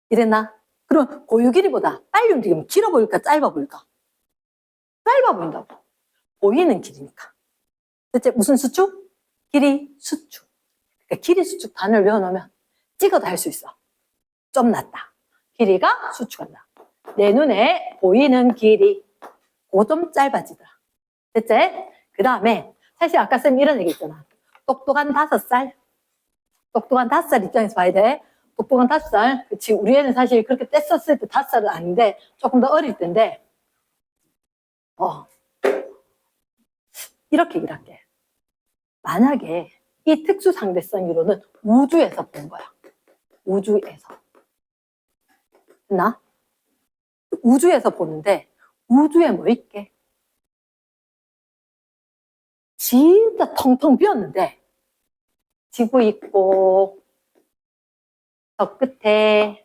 이랬나? 그럼 고유 길이보다 빨리 움직이면 길어 보일까, 짧아 보일까? 짧아 보인다고. 보이는 길이니까. 대체 무슨 수축? 길이 수축. 그러니까 길이 수축 단어를 외워놓으면 찍어도 할 수 있어. 좀 낫다. 길이가 수축한다. 내 눈에 보이는 길이. 그거 좀 짧아지더라. 됐지? 그 다음에 사실 아까 쌤 이런 얘기 있잖아. 똑똑한 5살. 똑똑한 5살 입장에서 봐야 돼. 똑똑한 5살. 그치. 우리 애는 사실 그렇게 뗐었을 때 5살은 아닌데 조금 더 어릴 때인데 이렇게 얘기를 할게. 만약에 이 특수 상대성 이론은 우주에서 본 거야. 우주에서. 됐나? 우주에서 보는데 우주에 뭐 있게? 진짜 텅텅 비었는데 지구 있고 저 끝에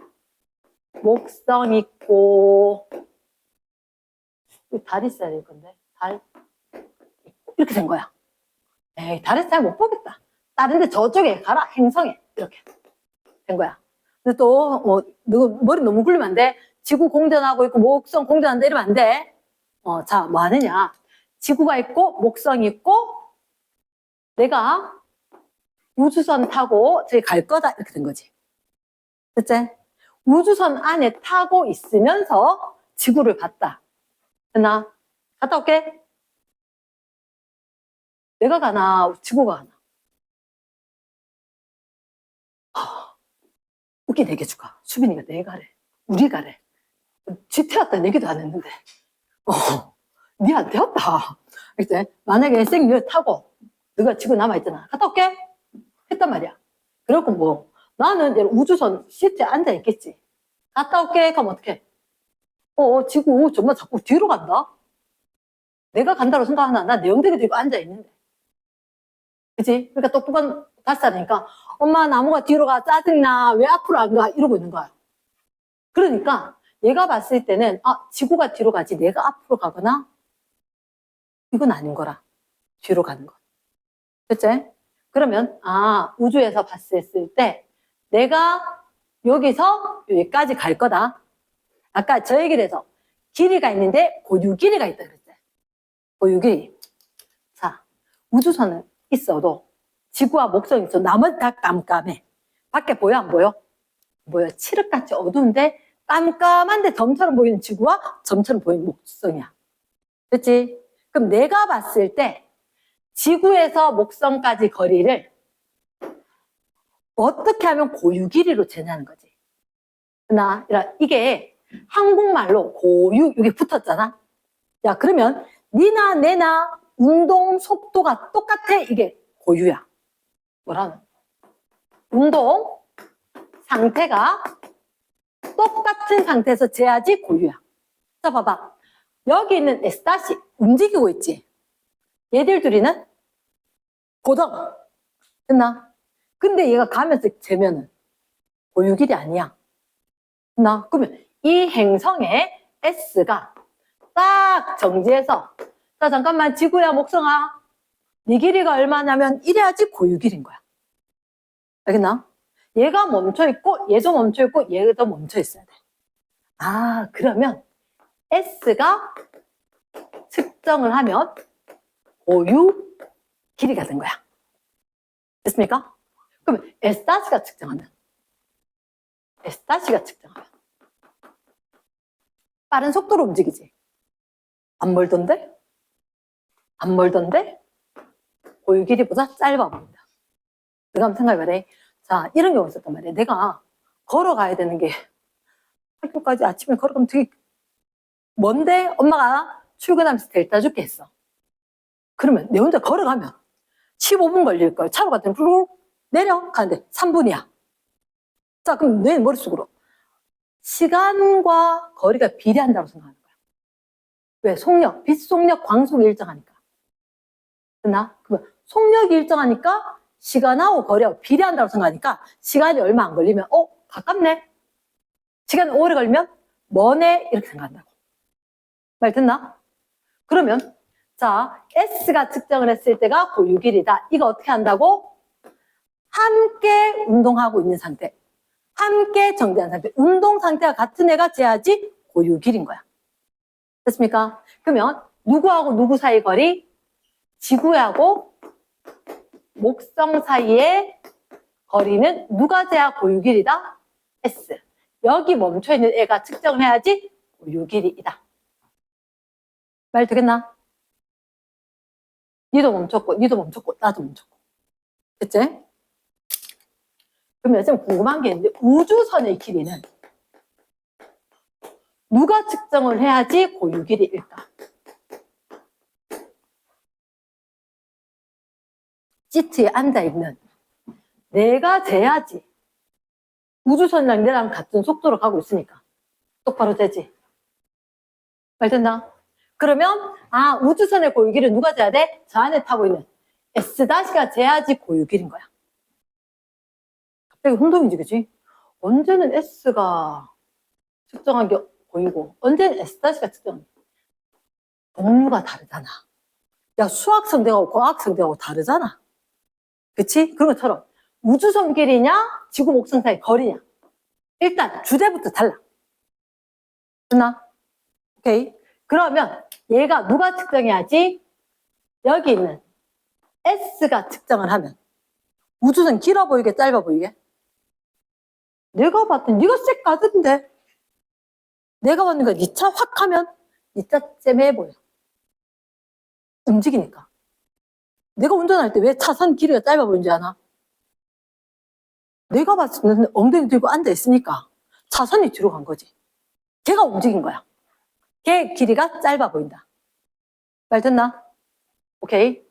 목성 있고 달 있어야 될 건데 달 있고 이렇게 된 거야. 에이, 달에서 잘 못 보겠다. 다른 데 저쪽에 가라. 행성에 이렇게 된 거야. 근데 또 너 머리 너무 굴리면 안 돼. 지구 공전하고 있고 목성 공전한다 이러면 안 돼. 자, 뭐 하느냐. 지구가 있고 목성이 있고 내가 우주선 타고 저기 갈 거다 이렇게 된 거지. 됐지? 우주선 안에 타고 있으면서 지구를 봤다. 됐나? 갔다 올게. 내가 가나 지구가 가나? 웃긴 얘기 해줄까? 수빈이가 내 가래. 우리 가래. 쥐 태웠다는 얘기도 안 했는데 니한테 태웠다. 이제 만약에 생리를 타고 너가 지구 남아있잖아. 갔다 올게. 했단 말이야. 그래갖고 뭐 나는 우주선 시트에 앉아있겠지. 갔다 올게 하면 어떡해? 지구 정말 자꾸 뒤로 간다? 내가 간다고 생각하나? 나 내용대로 들고 앉아있는데. 그치? 그러니까 똑똑한 5살이니까 엄마 나무가 뒤로 가 짜증나 왜 앞으로 안 가? 이러고 있는 거야. 그러니까 얘가 봤을 때는 지구가 뒤로 가지 내가 앞으로 가거나 이건 아닌 거라. 뒤로 가는 거. 그치? 그러면 우주에서 봤을 때 내가 여기서 여기까지 갈 거다. 아까 저 얘기를 해서 길이가 있는데 고유 길이가 있다 그랬지. 고유 길이. 자, 우주선은 있어도 지구와 목성이 있어. 나머지 다 깜깜해. 밖에 보여 안 보여? 보여. 칠흑같이 어두운데 깜깜한데 점처럼 보이는 지구와 점처럼 보이는 목성이야. 그렇지? 그럼 내가 봤을 때 지구에서 목성까지 거리를 어떻게 하면 고유 길이로 재냐는 거지. 이게 한국말로 고유 이게 붙었잖아. 야, 그러면 니나 내나 운동 속도가 똑같아. 이게 고유야. 뭐라는? 운동 상태가 똑같은 상태에서 재야지 고유야. 자, 봐봐. 여기 있는 S' 움직이고 있지. 얘들 둘이는 고정. 됐나? 근데 얘가 가면서 재면은 고유길이 아니야. 됐나? 그러면 이 행성의 S가 딱 정지해서 자, 잠깐만 지구야 목성아 네 길이가 얼마냐면 이래야지 고유길인 거야. 알겠나? 얘가 멈춰있고 얘도 멈춰있고 얘도 멈춰있어야 돼. 그러면 S가 측정을 하면 고유 길이가 된 거야. 됐습니까? 그러면 S''가 측정하면 S''가 측정하면 빠른 속도로 움직이지. 안 멀던데? 안 멀던데? 고유 길이보다 짧아 보인다. 내가 한번 생각해봐라. 자, 이런 경우 있었단 말이야. 내가 걸어가야 되는 게 학교까지 아침에 걸어가면 되게 먼데 엄마가 출근하면서 데려다 줄게 했어. 그러면 내 혼자 걸어가면 15분 걸릴 거야. 차로 갔더니 훌룩 내려 가는데 3분이야. 자, 그럼 내 머릿속으로 시간과 거리가 비례한다고 생각하는 거야. 왜? 속력, 빛속력, 광속이 일정하니까. 됐나? 그러면 속력이 일정하니까 시간하고 거리하고 비례한다고 생각하니까 시간이 얼마 안 걸리면 가깝네. 시간이 오래 걸리면 머네 이렇게 생각한다고. 말 됐나? 그러면 자, S가 측정을 했을 때가 고유 길이다. 이거 어떻게 한다고? 함께 운동하고 있는 상태. 함께 정지한 상태. 운동 상태가 같은 애가 재야지 고유 길이인 거야. 됐습니까? 그러면 누구하고 누구 사이 거리? 지구하고 목성 사이의 거리는 누가 재야 고유 길이다? S. 여기 멈춰있는 애가 측정을 해야지 고유 길이이다. 말 되겠나? 니도 멈췄고, 니도 멈췄고, 나도 멈췄고. 됐지? 그러면 좀 궁금한 게 있는데, 우주선의 길이는 누가 측정을 해야지 고유 길이일까? 시트에 앉아있는 내가 재야지. 우주선이랑 내랑 같은 속도로 가고 있으니까 똑바로 재지. 말 됐나? 그러면 우주선의 고유 길이는 누가 재야 돼? 저 안에 타고 있는 S-가 재야지 고유 길이인 거야. 갑자기 혼동이지, 그치? 언제는 S가 측정한 게 고유고 언제는 S-가 측정한 게 종류가 다르잖아. 야, 수학성대하고 과학성대하고 다르잖아. 그치? 그런 것처럼 우주선 길이냐 지구 목성 사이 거리냐, 일단 주제부터 달라. 됐나? 오케이. 그러면 얘가 누가 측정해야지? 여기 있는 S가 측정을 하면 우주선 길어 보이게 짧아 보이게? 내가 봤더니 네가 쎄 가던데. 내가 봤는 거 니 차 확 하면 니 차 잼해 보여. 움직이니까. 내가 운전할 때 왜 차선 길이가 짧아 보이는지 아나? 내가 봤을 때는 엉덩이 들고 앉아있으니까 차선이 뒤로 간 거지. 걔가 움직인 거야. 걔 길이가 짧아 보인다. 말 됐나? 오케이.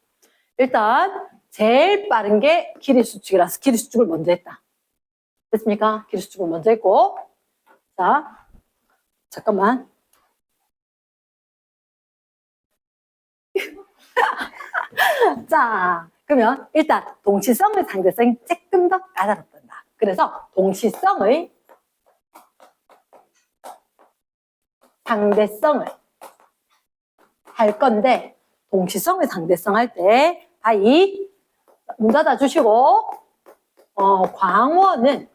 일단 제일 빠른 게 길이 수축이라서 길이 수축을 먼저 했다. 됐습니까? 길이 수축을 먼저 했고. 자, 잠깐만. 자, 그러면 일단 동시성의 상대성이 조금 더 까다롭단다. 그래서 동시성의 상대성을 할 건데, 동시성의 상대성 할 때, 문 닫아 주시고, 광원은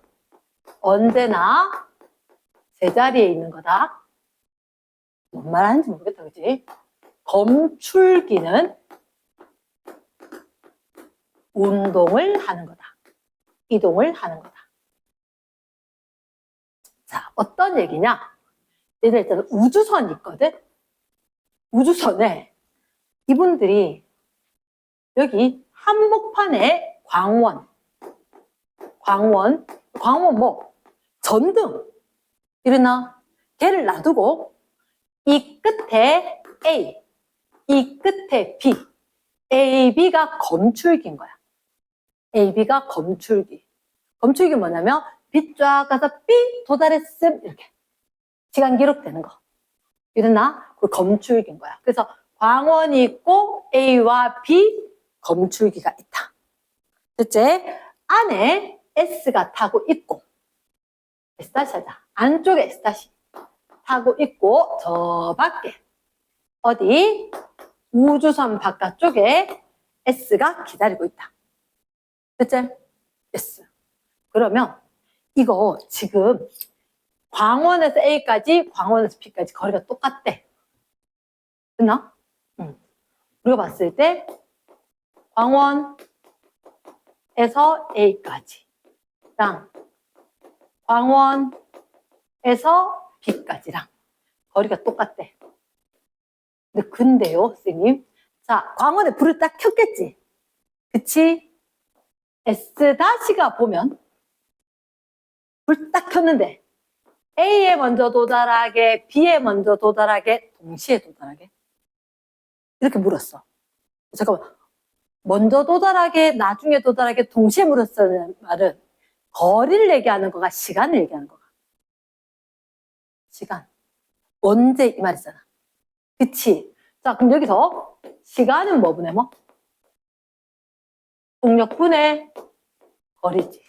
언제나 제자리에 있는 거다. 뭔 말 하는지 모르겠다, 그치? 검출기는 운동을 하는 거다. 이동을 하는 거다. 자, 어떤 얘기냐? 얘들 있잖아, 우주선이 있거든? 우주선에 이분들이 여기 한복판에 광원 뭐 전등 이러나 걔를 놔두고 이 끝에 A, 이 끝에 B, A, B가 검출기인 거야. A, B가 검출기. 검출기 뭐냐면 빛 쫙 가서 B 도달했음 이렇게 시간 기록되는 거. 이러나 그 검출기인 거야. 그래서 광원이 있고 A와 B 검출기가 있다. 둘째, 안에 S가 타고 있고 S-하자. 안쪽에 S- 타고 있고 저 밖에 어디 우주선 바깥쪽에 S가 기다리고 있다. 둘째, S. 그러면 이거 지금 광원에서 A까지 광원에서 B까지 거리가 똑같대. 됐나? 응. 우리가 봤을 때 광원에서 A까지 랑 광원에서 B까지랑 거리가 똑같대. 근데요, 선생님. 자, 광원에 불을 딱 켰겠지? 그치? S-가 보면 불 딱 켰는데 A에 먼저 도달하게, B에 먼저 도달하게, 동시에 도달하게? 이렇게 물었어. 잠깐만. 먼저 도달하게, 나중에 도달하게, 동시에 물었다는 말은 거리를 얘기하는 거가 시간을 얘기하는 거가. 시간. 언제 이 말이잖아. 그치? 자, 그럼 여기서 시간은 뭐 분해 뭐? 동력분의 거리지.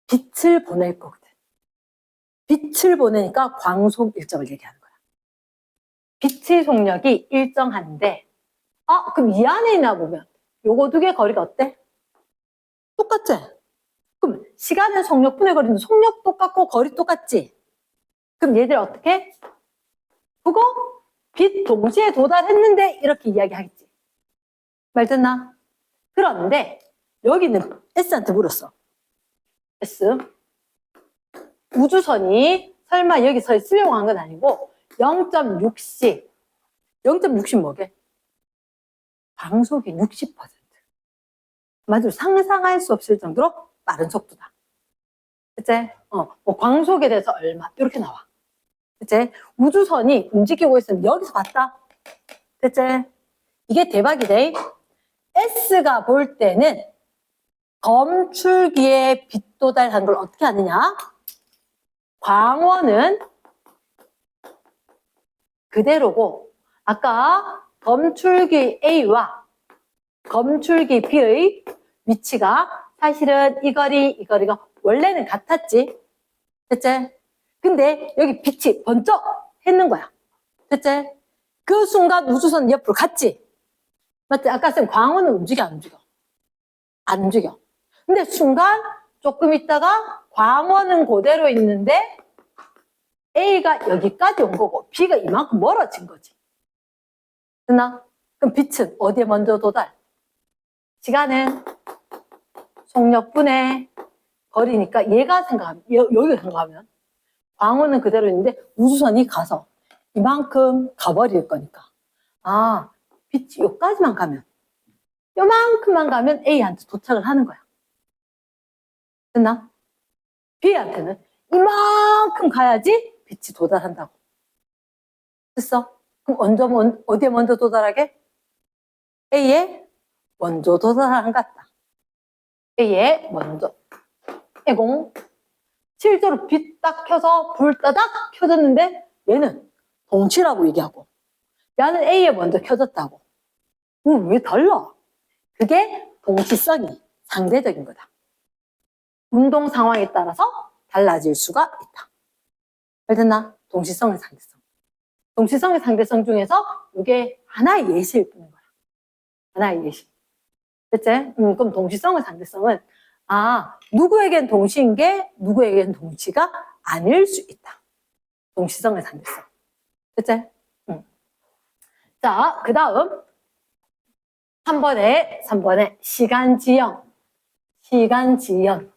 빛을 보낼 거거든. 빛을 보내니까 광속 일정을 얘기하는 거야. 빛의 속력이 일정한데, 그럼 이 안에 있나 보면 요거 두 개 거리가 어때? 똑같지? 그럼 시간은 속력분의 거리인데 속력 똑같고 거리 똑같지? 그럼 얘들 어떻게? 그거 빛 동시에 도달했는데 이렇게 이야기하겠지. 말 듣나? 그런데 여기는 S한테 물었어. S. 우주선이 설마 여기서 쓰려고 한 건 아니고 0.6씩. 0.6씩 뭐게? 광속의 60%. 맞아, 상상할 수 없을 정도로 빠른 속도다. 그치? 뭐 광속에 대해서 얼마 이렇게 나와. 그치? 우주선이 움직이고 있으면 여기서 봤다. 그치? 이게 대박이래. S가 볼 때는 검출기에 빛 도달한 걸 어떻게 아느냐? 광원은 그대로고 아까 검출기 A와 검출기 B의 위치가 사실은 이 거리가 원래는 같았지. 됐지? 근데 여기 빛이 번쩍 했는 거야. 됐지? 그 순간 우주선 옆으로 갔지? 맞지? 아까 쌤 광원은 움직여 안 움직여? 안 움직여. 근데 순간 조금 있다가 광원은 그대로 있는데 A가 여기까지 온 거고 B가 이만큼 멀어진 거지. 됐나? 그럼 빛은 어디에 먼저 도달? 시간은 속력분의 거리니까 얘가 생각하면 여기가 생각하면 광원은 그대로 있는데 우주선이 가서 이만큼 가버릴 거니까 빛이 여기까지만 가면 요만큼만 가면 A한테 도착을 하는 거야. 됐나? B한테는 이만큼 가야지 빛이 도달한다고. 됐어? 그럼 어디에 먼저 도달하게? A에 먼저 도달하는 것 같다. A에 먼저. 에공. 실제로 빛 딱 켜서 불 따닥 켜졌는데 얘는 동치라고 얘기하고 얘는 A에 먼저 켜졌다고. 왜 달라? 그게 동치성이 상대적인 거다. 운동 상황에 따라서 달라질 수가 있다. 알겠나? 동시성의 상대성. 동시성의 상대성 중에서 이게 하나의 예시일 뿐인 거야. 하나의 예시. 됐지? 그럼 동시성의 상대성은 누구에겐 동시인 게 누구에겐 동시가 아닐 수 있다. 동시성의 상대성. 됐지? 자, 그 다음 3번에 시간지연. 시간지연.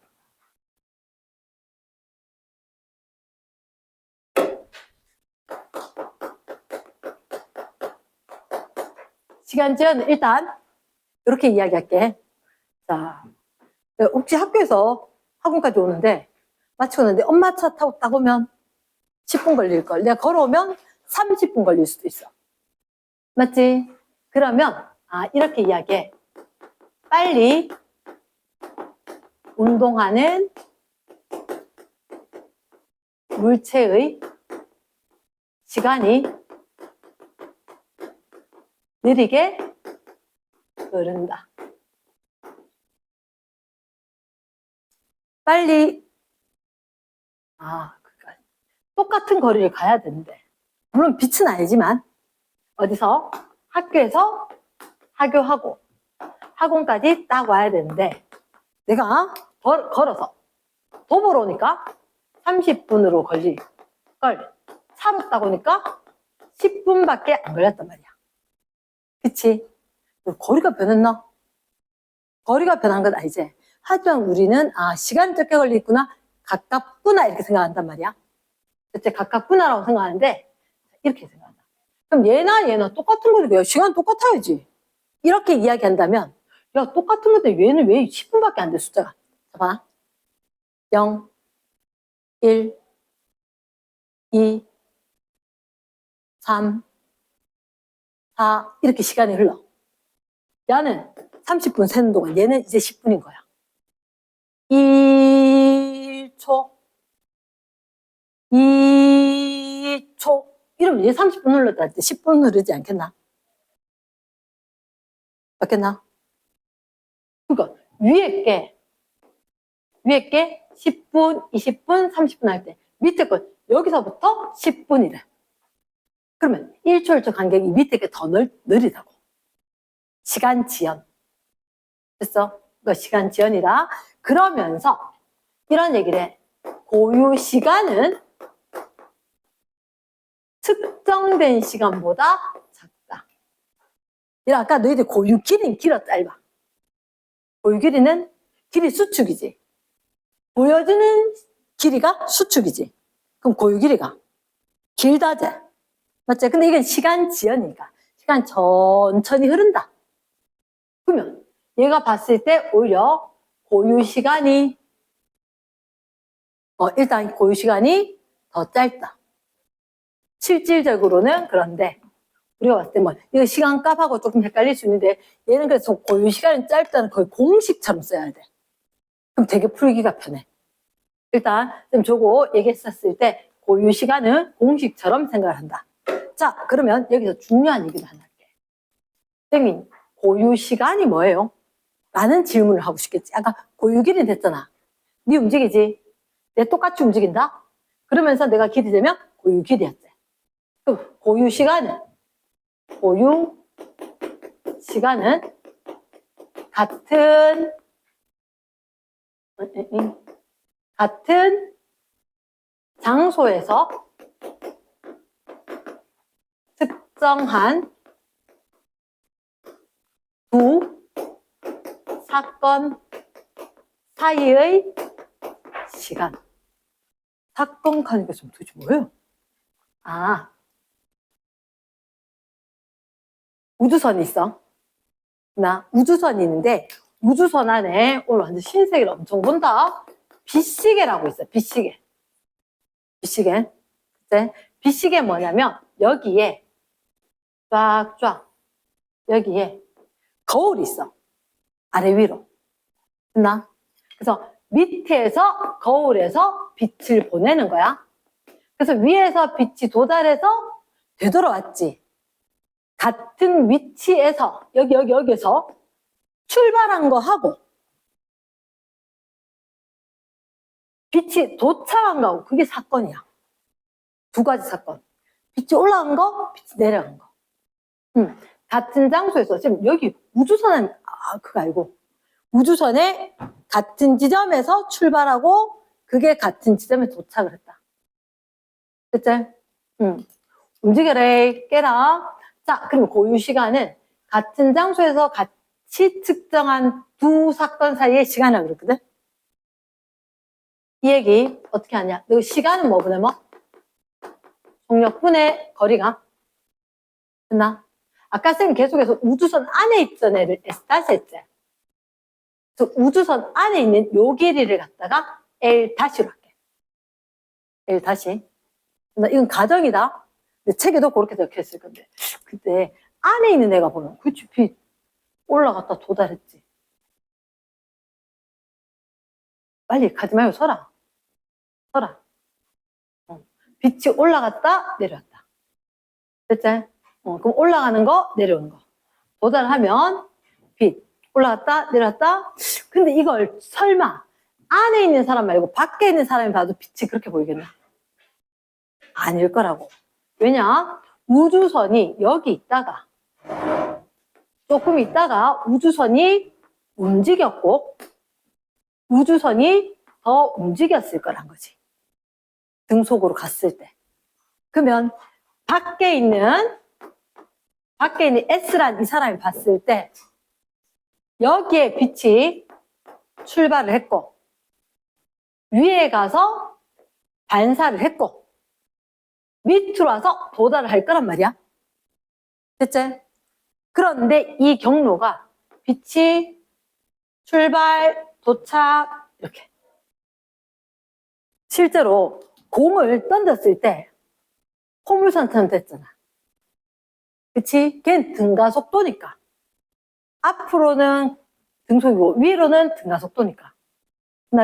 시간지연은 일단 이렇게 이야기할게. 자, 혹시 학교에서 학원까지 오는데 마치고 오는데 엄마 차 타고 딱 오면 10분 걸릴걸. 내가 걸어오면 30분 걸릴 수도 있어. 맞지? 그러면 이렇게 이야기해. 빨리 운동하는 물체의 시간이 느리게 흐른다. 빨리 그러니까 똑같은 거리를 가야 되는데 물론 빛은 아니지만 어디서 학교에서 하교하고 학원까지 딱 와야 되는데 내가 걸어서 도보로 오니까 30분으로 걸릴 걸 차로 따고 오니까 10분밖에 안 걸렸단 말이야. 그치? 거리가 변했나? 거리가 변한 건 아니지. 하지만 우리는 시간이 적게 걸리구나, 가깝구나 이렇게 생각한단 말이야. 그치? 가깝구나라고 생각하는데 이렇게 생각한다. 그럼 얘나 똑같은 거니까 시간 똑같아야지. 이렇게 이야기한다면 야 똑같은 건데 얘는 왜 10분밖에 안 돼 숫자가. 자 봐. 0, 1, 2, 3, 4 이렇게 시간이 흘러. 얘는 30분 세는 동안 얘는 이제 10분인 거야. 1초 2초 이러면 얘 30분 흘렀다 할 때 10분 흐르지 않겠나? 맞겠나? 그러니까 위에 게 10분, 20분, 30분 할 때 밑에 건 여기서부터 10분이래. 그러면 1초 1초 간격이 밑에 게 더 느리다고. 시간 지연. 됐어? 그러니까 시간 지연이라. 그러면서 이런 얘기를 해. 고유 시간은 측정된 시간보다 작다. 이런 아까 너희들 고유 길이는 길어 짧아. 고유 길이는 길이 수축이지. 보여주는 길이가 수축이지. 그럼 고유 길이가 길다지. 맞지? 근데 이건 시간 지연이니까. 시간 천천히 흐른다. 그러면 얘가 봤을 때 오히려 고유 시간이 일단 고유 시간이 더 짧다. 실질적으로는 그런데 우리가 봤을 때 뭐 이거 시간값하고 조금 헷갈릴 수 있는데 얘는 그래서 고유 시간이 짧다는 거의 공식처럼 써야 돼. 그럼 되게 풀기가 편해. 일단 좀 저거 얘기했었을 때 고유 시간은 공식처럼 생각을 한다. 자, 그러면 여기서 중요한 얘기를 하나 할게. 선생님, 고유 시간이 뭐예요? 라는 질문을 하고 싶겠지. 아까 고유 길이 됐잖아. 네 움직이지? 내 똑같이 움직인다? 그러면서 내가 길이 되면 고유 길이였지. 그럼 고유 시간은 같은 장소에서 특정한 두 사건 사이의 시간. 사건 가니까 좀 도대체 뭐예요? 아, 우주선이 있어. 나 우주선이 있는데 우주선 안에 오늘 완전 신세계를 엄청 본다. 빛시계라고 있어. 빛시계. 빛시계. 그치? 빛시계 뭐냐면 여기에 쫙쫙 여기에 거울이 있어. 아래 위로. 됐나? 그래서 밑에서 거울에서 빛을 보내는 거야. 그래서 위에서 빛이 도달해서 되돌아왔지. 같은 위치에서 여기에서 출발한 거 하고 빛이 도착한 거하고 그게 사건이야. 두 가지 사건. 빛이 올라간 거, 빛이 내려간 거. 같은 장소에서 지금 여기 우주선은 그거 알고 우주선에 같은 지점에서 출발하고 그게 같은 지점에 도착을 했다. 그치? 움직여라, 깨라. 자, 그럼 고유 시간은 같은 장소에서 같이 측정한 두 사건 사이의 시간이라고 그랬거든? 이 얘기 어떻게 하냐? 너 시간은 뭐보다 뭐? 속력분의 거리가. 됐나? 아까 쌤 계속해서 우주선 안에 있던 애를 S' 했지? 그래서 우주선 안에 있는 요 길이를 갖다가 L' 로 할게. L'. 이건 가정이다. 근데 책에도 그렇게 적혀 있을 건데. 그때 안에 있는 애가 보면 그치 빛 올라갔다 도달했지. 빨리 가지 말고 서라. 빛이 올라갔다 내려왔다. 됐지? 그럼 올라가는 거 내려오는 거. 도달하면 빛 올라갔다 내려왔다. 근데 이걸 설마 안에 있는 사람 말고 밖에 있는 사람이 봐도 빛이 그렇게 보이겠나? 아닐 거라고. 왜냐? 우주선이 여기 있다가 조금 있다가 우주선이 움직였고 우주선이 더 움직였을 거란 거지. 등속으로 갔을 때. 그러면 밖에 있는 S란 이 사람이 봤을 때 여기에 빛이 출발을 했고 위에 가서 반사를 했고 밑으로 와서 도달을 할 거란 말이야. 됐지? 그런데 이 경로가 빛이 출발, 도착 이렇게 실제로 공을 던졌을 때 포물선처럼 됐잖아. 그치? 걔는 등가속도니까. 앞으로는 등속이고 위로는 등가속도니까.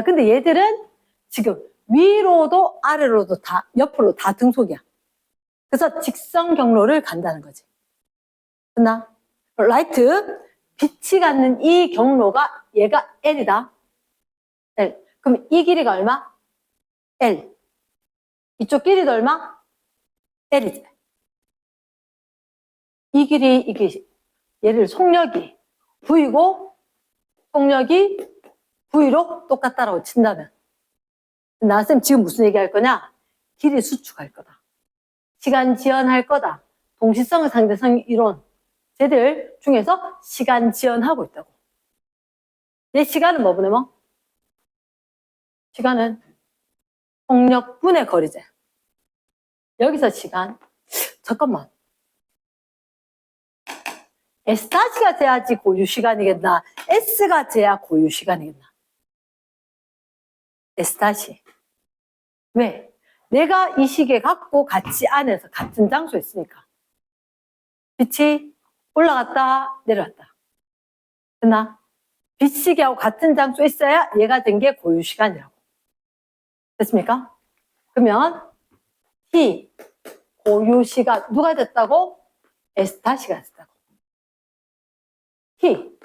근데 얘들은 지금 위로도 아래로도 다 옆으로 다 등속이야. 그래서 직선 경로를 간다는 거지. 됐나? 라이트 빛이 갖는 이 경로가 얘가 L이다. L. 그럼 이 길이가 얼마? L. 이쪽 길이도 얼마? L이지. 이 길이 이게 얘를 속력이 V고 속력이 V로 똑같다라고 친다면 나쌤 지금 무슨 얘기 할 거냐? 길이 수축할 거다. 시간 지연할 거다. 동시성 상대성 이론. 쟤들 중에서 시간 지연하고 있다고. 내 시간은 뭐보네 뭐? 시간은 속력분의 거리제. 여기서 시간. 잠깐만. S-가 돼야지 고유 시간이겠나? S가 돼야 고유 시간이겠나? S-. 왜? 내가 이 시계 갖고 같이 안에서 같은 장소에 있으니까. 빛이 올라갔다 내려왔다. 됐나? 빛시계하고 같은 장소에 있어야 얘가 된 게 고유 시간이라고. 됐습니까? 그러면 T 고유 시간 누가 됐다고? S-가 됐다고. T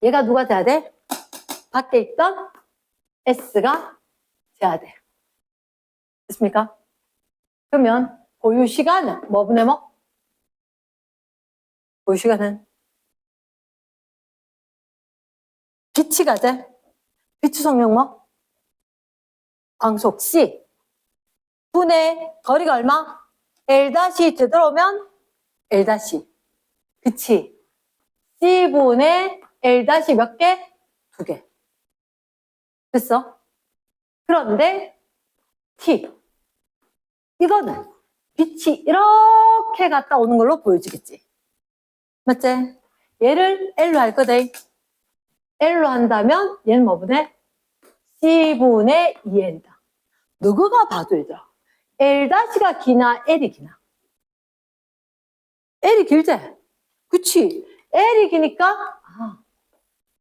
얘가 누가 돼야 돼? 밖에 있던 S가 돼야 돼. 됐습니까? 그러면 고유 시간은 뭐분의 뭐? 고유 시간은 빛이 가제. 빛의 속력 뭐? 광속 C 분의 거리가 얼마? L 다시 되돌아오면 L 다시 빛이 C분의 L 다시 몇 개? 2개. 됐어? 그런데 T 이거는 빛이 이렇게 갔다 오는 걸로 보여지겠지. 맞지? 얘를 L로 할 거다. L로 한다면 얘는 뭐분의? C분의 2L이다. 누구가 봐도 얘들아. L-가 기나 L이 기나? L이 길지? 그치? L이 기니까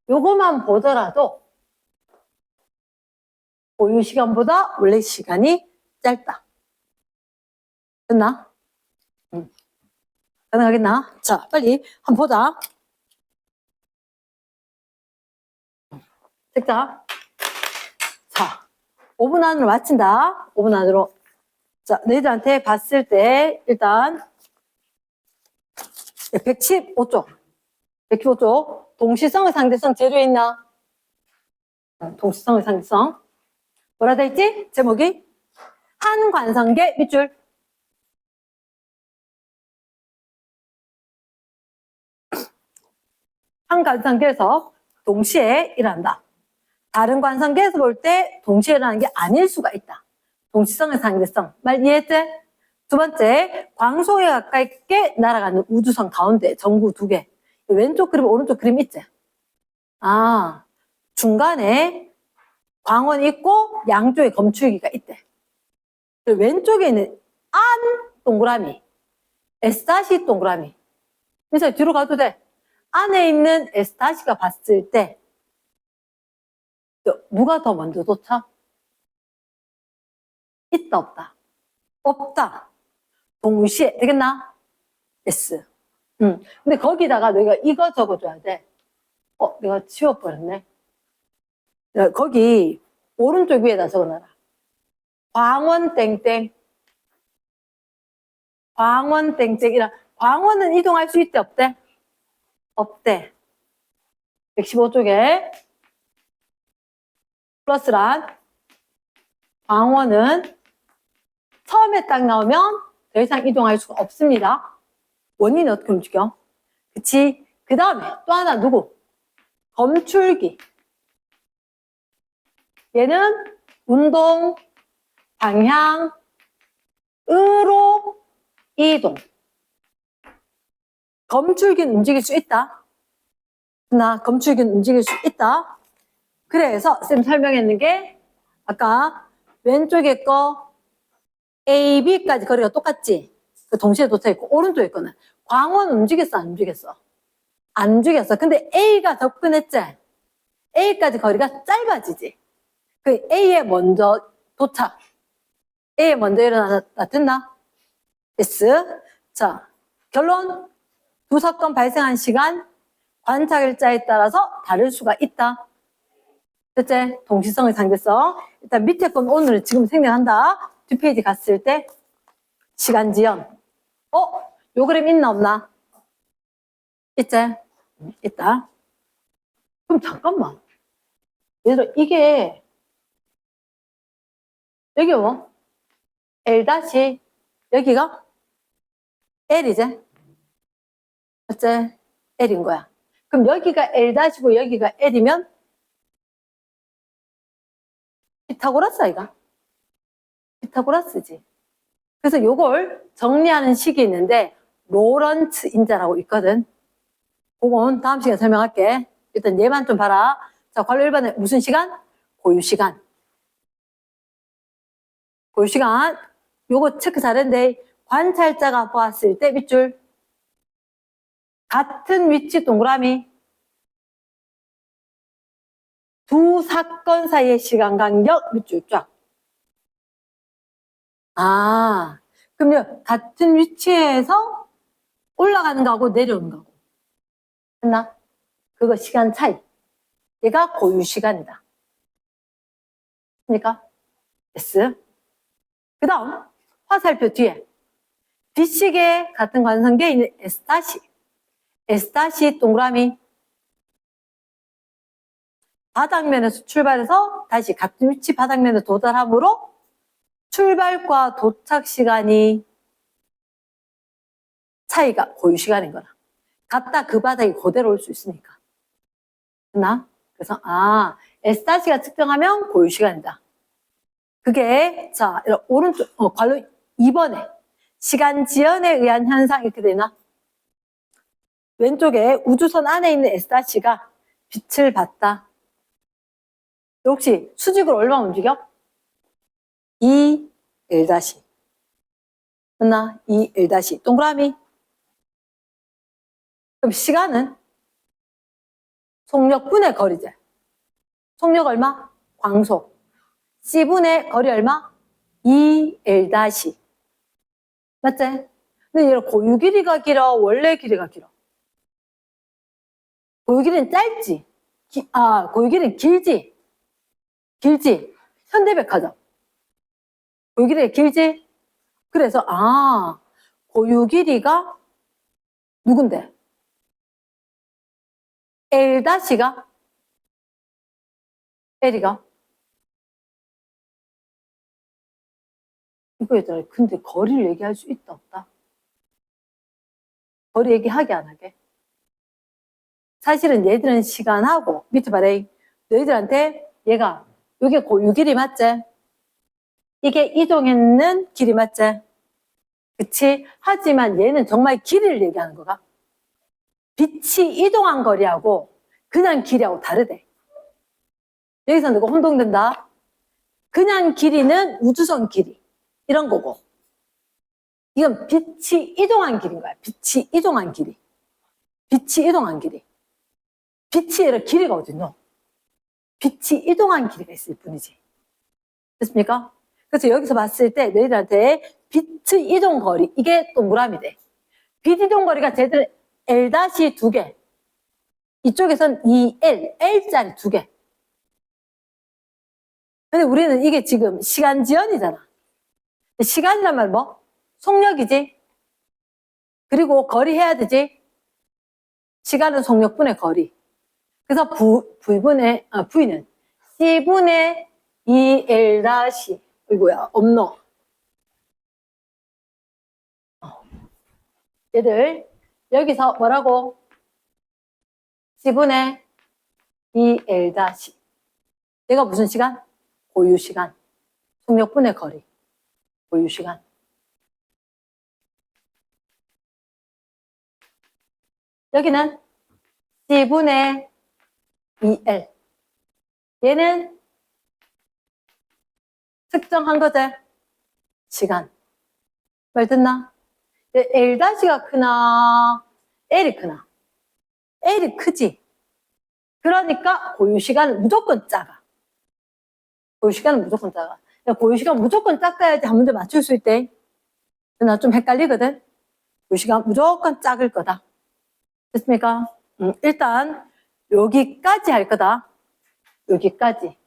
요거만 보더라도 고유 시간보다 원래 시간이 짧다. 됐나? 가능하겠나? 자, 빨리 한번 보자. 됐다. 자, 5분 안으로 마친다. 5분 안으로. 자, 너희들한테 봤을 때 일단 115쪽. 115쪽. 동시성의 상대성 재료에 있나? 동시성의 상대성. 뭐라 돼 있지? 제목이? 한 관성계 밑줄. 한 관성계에서 동시에 일어난다. 다른 관성계에서 볼 때 동시에 일어나는 게 아닐 수가 있다. 동시성의 상대성. 말 이해했지? 두 번째, 광속에 가깝게 날아가는 우주선 가운데 전구 2개. 왼쪽 그림, 오른쪽 그림 있지? 중간에 광원이 있고 양쪽에 검출기가 있대. 왼쪽에 있는 안 동그라미, S- 동그라미. 그래서 뒤로 가도 돼. 안에 있는 S-가 봤을 때 누가 더 먼저 도착? 있다 없다? 없다. 동시에 되겠나? S. 근데 거기다가 너희가 이거 적어줘야 돼. 내가 지워버렸네. 거기 오른쪽 위에다 적어놔라. 광원 땡땡. 광원 땡땡이라. 광원은 이동할 수 있대 없대? 없대. 115쪽에 플러스란 광원은 처음에 딱 나오면 더 이상 이동할 수가 없습니다. 원인은 어떻게 움직여? 그치? 그 다음에 또 하나 누구? 검출기. 얘는 운동, 방향, 으로 이동. 검출기는 움직일 수 있다. 검출기는 움직일 수 있다. 그래서 쌤 설명했는 게 아까 왼쪽에 거 A, B까지 거리가 똑같지? 동시에 도착했고 오른쪽에 거는 광원 움직였어 안 움직였어? 안 움직였어. 근데 A가 접근했지? A까지 거리가 짧아지지? 그 A에 먼저 도착. A에 먼저 일어났다. 됐나? S. 자, 결론. 두 사건 발생한 시간 관찰자에 따라서 다를 수가 있다. 됐지? 동시성의 상대성. 일단 밑에 건 오늘 지금 생략한다. 뒷페이지 갔을 때 시간 지연. 요 그림 있나 없나? 있지? 있다. 그럼 잠깐만. 얘들아 이게 여기 뭐? L 다시, 여기가 L이지? 어째? L인 거야. 그럼 여기가 L 다시고 여기가 L이면 피타고라스 아이가? 피타고라스지. 그래서 요걸 정리하는 식이 있는데 로런츠 인자라고 있거든. 그건 다음 시간에 설명할게. 일단 얘만 좀 봐라. 자, 관료 1번에 무슨 시간? 고유 시간. 고유 시간. 요거 체크 잘했는데 관찰자가 보았을 때 밑줄 같은 위치 동그라미 두 사건 사이의 시간 간격 밑줄 쫙. 아, 그러면 같은 위치에서 올라가는 거하고 내려오는 거하고 됐나? 그거 시간 차이. 얘가 고유 시간이다. 그러니까 S. 그 다음 화살표 뒤에 B식의 같은 관성계에 있는 S 다시. S 다시 동그라미 바닥면에서 출발해서 다시 같은 위치 바닥면에 도달함으로 출발과 도착 시간이 차이가 고유 시간인 거라. 갔다 그 바닥이 그대로 올 수 있으니까. 됐나? 그래서 S-가 측정하면 고유 시간이다. 그게 자 오른쪽 관로 2번에 시간 지연에 의한 현상 이렇게 되나? 왼쪽에 우주선 안에 있는 S-가 빛을 봤다. 혹시 수직으로 얼마 움직여? 2L 다시. 맞나? 2L 다시. 동그라미. 그럼 시간은 속력분의 거리제. 속력 얼마? 광속. C분의 거리 얼마? 2L 다시. 맞지? 근데 얘는 고유 길이가 길어? 원래 길이가 길어? 고유 길이는 짧지? 고유 길이는 길지? 길지? 현대백화점. 고유 길이가 길지? 그래서 고유 길이가 누군데? L-가? L이가? 이거 얘들아, 근데 거리를 얘기할 수 있다 없다? 거리 얘기하게 안 하게? 사실은 얘들은 시간하고 밑에 봐라. 너희들한테 얘가 이게 고유 길이 맞지? 이게 이동했는 길이 맞지? 그치? 하지만 얘는 정말 길이를 얘기하는 거가 빛이 이동한 거리하고 그냥 길이하고 다르대. 여기서 누가 혼동된다? 그냥 길이는 우주선 길이 이런 거고 이건 빛이 이동한 길인 거야. 빛이 이동한 길이. 빛이 이동한 길이. 빛이 얘를 길이가 어딨노? 빛이 이동한 길이가 있을 뿐이지. 됐습니까? 그래서 여기서 봤을 때 너희들한테 빛의 이동 거리 이게 동그라미 돼. 빛 이동 거리가 쟤들 L-2개. 이쪽에선 2L, L짜리 2개. 근데 우리는 이게 지금 시간 지연이잖아. 시간이란 말 뭐? 속력이지. 그리고 거리 해야 되지. 시간은 속력분의 거리. 그래서 V는 C분의 2L 다시. 이거야, 없노. 얘들, 여기서 뭐라고? C분의 2L 다시. 얘가 무슨 시간? 고유 시간. 속력분의 거리. 고유 시간. 여기는 C분의 2L. 얘는 측정한 거지? 시간. 말 듣나? L-가 크나? L이 크나? L이 크지? 그러니까 고유 시간은 무조건 작아. 고유 시간은 무조건 작아. 고유 시간 무조건 작아야지 한 문제 맞출 수 있대. 나 좀 헷갈리거든? 고유 시간 무조건 작을 거다. 됐습니까? 일단 여기까지 할 거다. 여기까지.